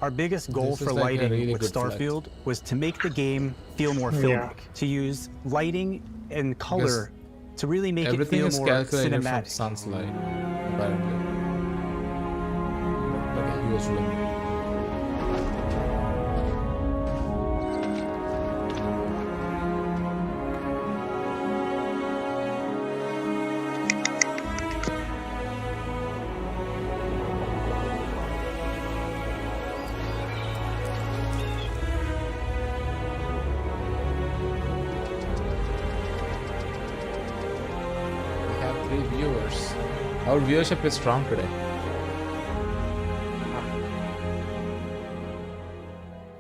Our biggest goal for lighting with Starfield was to make the game feel more filmic, to use lighting and color to really make it feel more calculated cinematic. from sun's light, apparently. Like a huge room. Viewers. Our viewership is strong today.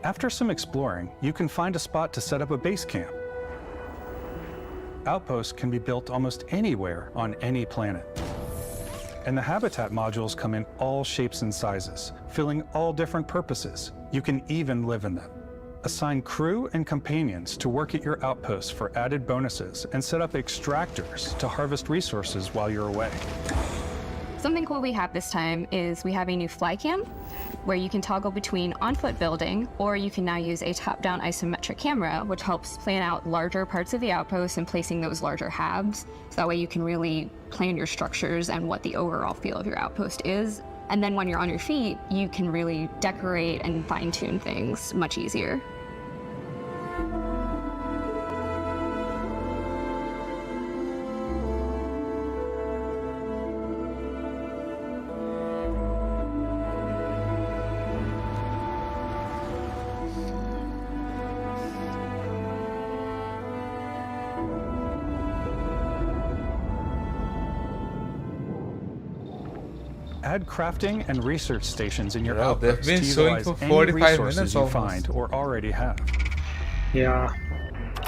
After some exploring, you can find a spot to set up a base camp. Outposts can be built almost anywhere on any planet. And the habitat modules come in all shapes and sizes, filling all different purposes. You can even live in them. Assign crew and companions to work at your outposts for added bonuses and set up extractors to harvest resources while you're away. Something cool we have this time is we have a new fly cam where you can toggle between on-foot building, or you can now use a top-down isometric camera, which helps plan out larger parts of the outpost and placing those larger halves. So that way you can really plan your structures and what the overall feel of your outpost is. And then when you're on your feet, you can really decorate and fine-tune things much easier. Add crafting and research stations in your Bro, outposts they've been to showing utilize for any 45 resources minutes you almost. find or already have. Yeah.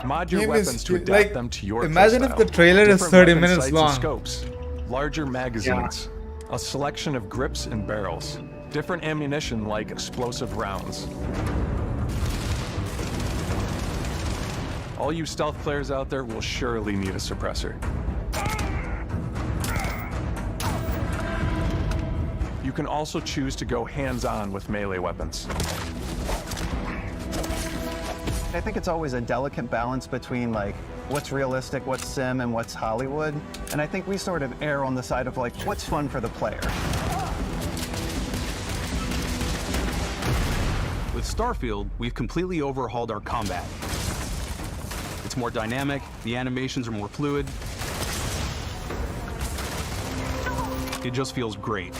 Mod your Game weapons is to adapt like, them to your imagine playstyle. if the trailer is Different 30 weapon minutes sights and long. Scopes, larger magazines, a selection of grips and barrels, different ammunition like explosive rounds. All you stealth players out there will surely need a suppressor. You can also choose to go hands-on with melee weapons. I think it's always a delicate balance between like what's realistic, what's sim, and what's Hollywood. And I think we sort of err on the side of like what's fun for the player. With Starfield, we've completely overhauled our combat. It's more dynamic, the animations are more fluid. It just feels great.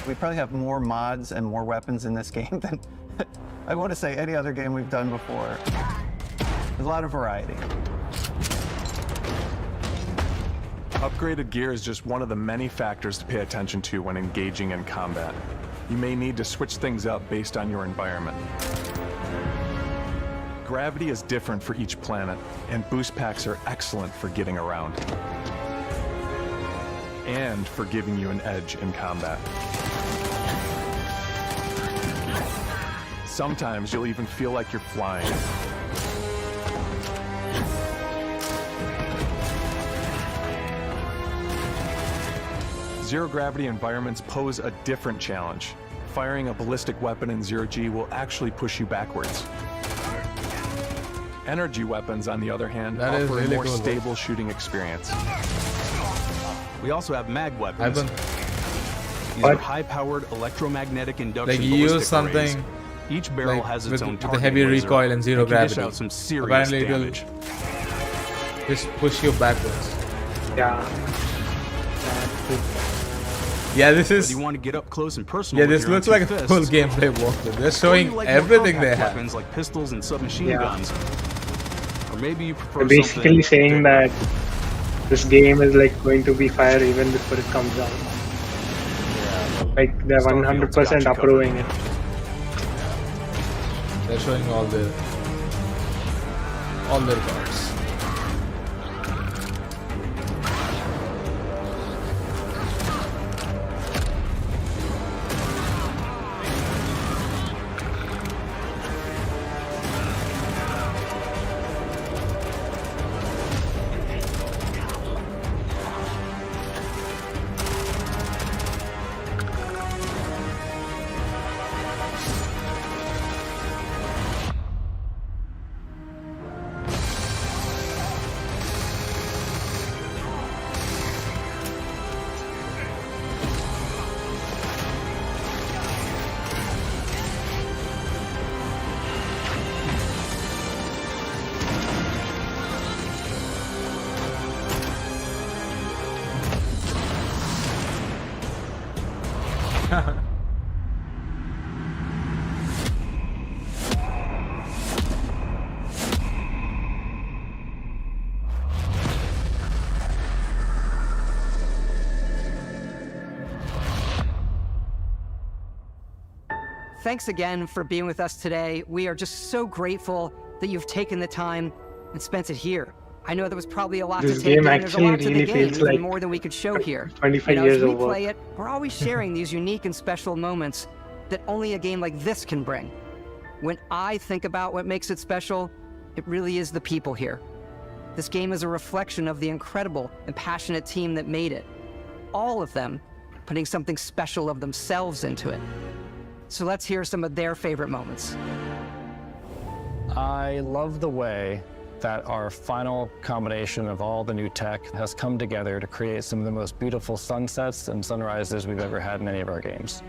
We probably have more mods and more weapons in this game than I want to say any other game we've done before. There's a lot of variety. Upgraded gear is just one of the many factors to pay attention to when engaging in combat. You may need to switch things up based on your environment. Gravity is different for each planet, and boost packs are excellent for getting around. And for giving you an edge in combat. Sometimes you'll even feel like you're flying. Zero-gravity environments pose a different challenge. Firing a ballistic weapon in zero-G will actually push you backwards. Energy weapons, on the other hand, That is offer really a more cool. stable shooting experience. We also have mag weapons. These What? are high-powered electromagnetic induction Like you use ballistic arrays. something Each barrel like has its own with a targeting heavy laser recoil and zero and can dish gravity. out some serious Apparently damage. it'll just push you backwards. Yeah. Yeah, this But is. you want to get up close and personal. Yeah, with this your own looks two like a fists, full gameplay walkthrough. They're or showing you like more everything they compact have. weapons like pistols and submachine Yeah. guns. Or maybe you prefer They're basically something saying bigger. that this game is like going to be fire even before it comes out. Like they're Starfield's got 100% you covered. approving it. They're showing all their cards. Thanks again for being with us today. We are just so grateful that you've taken the time and spent it here. I know there was probably a lot This to take game in. There's a actually lot to the really game, feels even like more than we could show here. 25 as years we of work. play it, we're always sharing these unique and special moments that only a game like this can bring. When I think about what makes it special, it really is the people here. This game is a reflection of the incredible and passionate team that made it. All of them putting something special of themselves into it. So let's hear some of their favorite moments. I love the way that our final combination of all the new tech has come together to create some of the most beautiful sunsets and sunrises we've ever had in any of our games.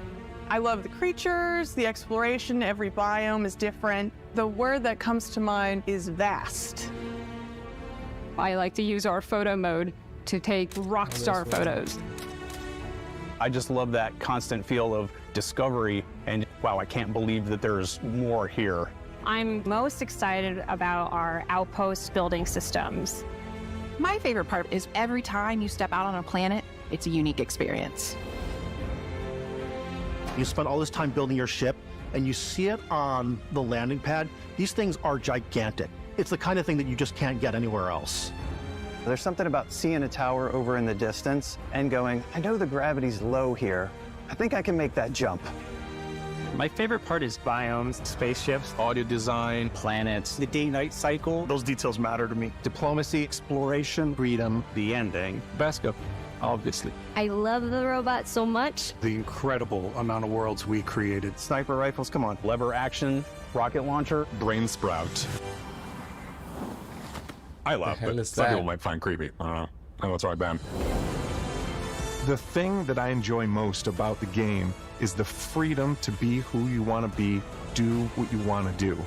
I love the creatures, the exploration, every biome is different. The word that comes to mind is vast. I like to use our photo mode to take rock star photos. I just love that constant feel of discovery and wow, I can't believe that there's more here. I'm most excited about our outpost building systems. My favorite part is every time you step out on a planet, it's a unique experience. You spend all this time building your ship, and you see it on the landing pad. These things are gigantic. It's the kind of thing that you just can't get anywhere else. There's something about seeing a tower over in the distance and going, I know the gravity's low here. I think I can make that jump. My favorite part is biomes, spaceships, audio design, planets, The day-night cycle, those details matter to me. Diplomacy, exploration, freedom, the ending. Basco, obviously. I love the robot so much. The incredible amount of worlds we created. Sniper rifles, come on. Lever action, rocket launcher. Brain sprout. I laugh, hell but is some that? people might find creepy. I don't know. I know it's right, Ben. The thing that I enjoy most about the game is the freedom to be who you want to be, do what you want to do.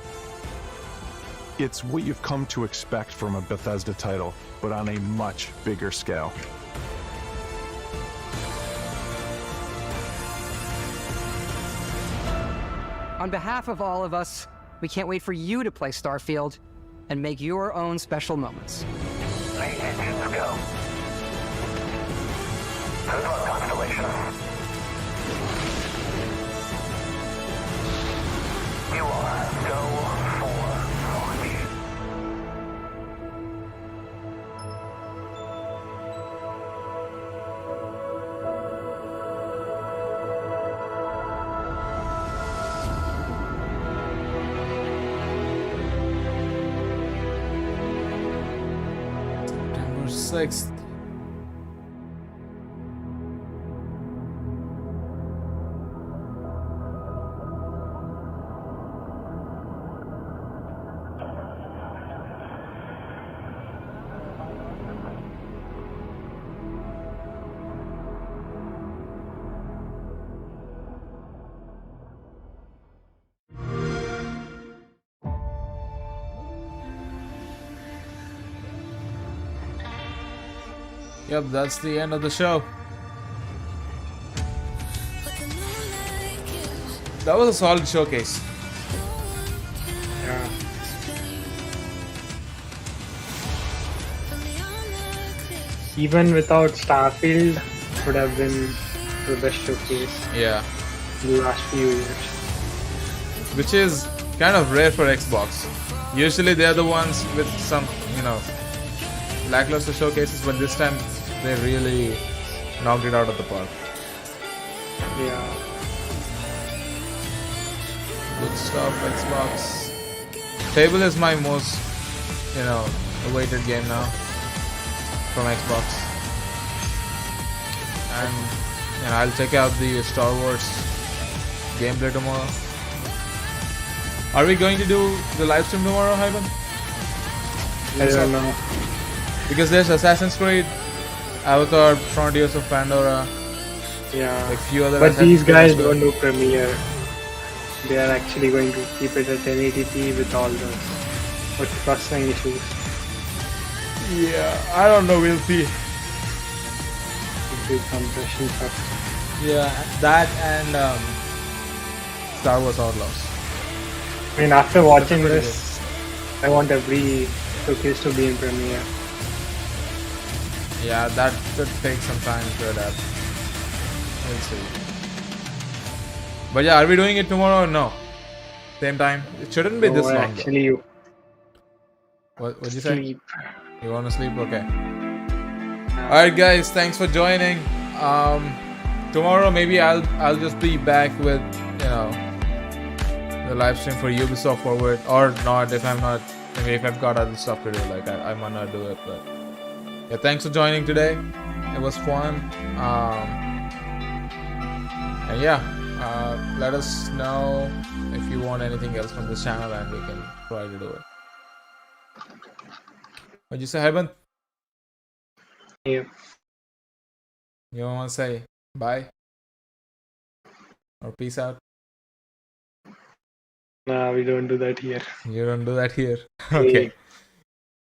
It's what you've come to expect from a Bethesda title, but on a much bigger scale. On behalf of all of us, we can't wait for you to play Starfield and make your own special moments. Late engines go. Good luck, Constellation. You are go for launch. September 6th. Yep, that's the end of the show. That was a solid showcase. Yeah. Even without Starfield, would have been the best showcase Yeah. in the last few years. Which is kind of rare for Xbox. Usually they're the ones with some, lackluster showcases, but this time they really knocked it out of the park. Yeah. Good stuff, Xbox. Fable is my most, awaited game now from Xbox. And I'll check out the Star Wars gameplay tomorrow. Are we going to do the live stream tomorrow, Hyben? I don't know. Because there's Assassin's Creed, Avatar, Frontiers of Pandora. Yeah. A few other But Assassin's these Creed guys as well. don't do Premiere. They are actually going to keep it at 1080p with all the processing issues. Yeah, I don't know, we'll see. Big compression sucks. Yeah, that and Star Wars Outlaws. I mean, after watching pretty this, I want every showcase to be in Premiere. Yeah, that could take some time to adapt. We'll see. But yeah, are we doing it tomorrow or no? Same time? It shouldn't be this So, long. actually, What'd you say? sleep. You want to sleep? Okay. Alright guys, thanks for joining. Tomorrow maybe I'll just be back with, the live stream for Ubisoft Forward, or not if I'm not, if I've got other stuff to do, like I might not do it, but yeah, thanks for joining today. It was fun. And yeah, let us know if you want anything else from this channel and we can try to do it. What'd you say, Hyben? Yeah. You want to say bye? Or peace out? Nah, we don't do that here. You don't do that here. Okay.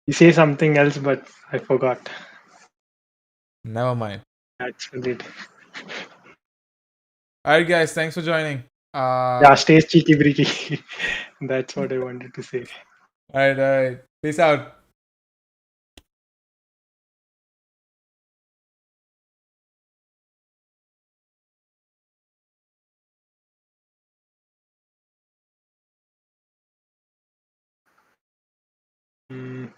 You say something else, but I forgot. Never mind. That's it. Alright guys, thanks for joining. Yeah, stay cheeky breaky. That's what I wanted to say. Alright. Peace out. Mm.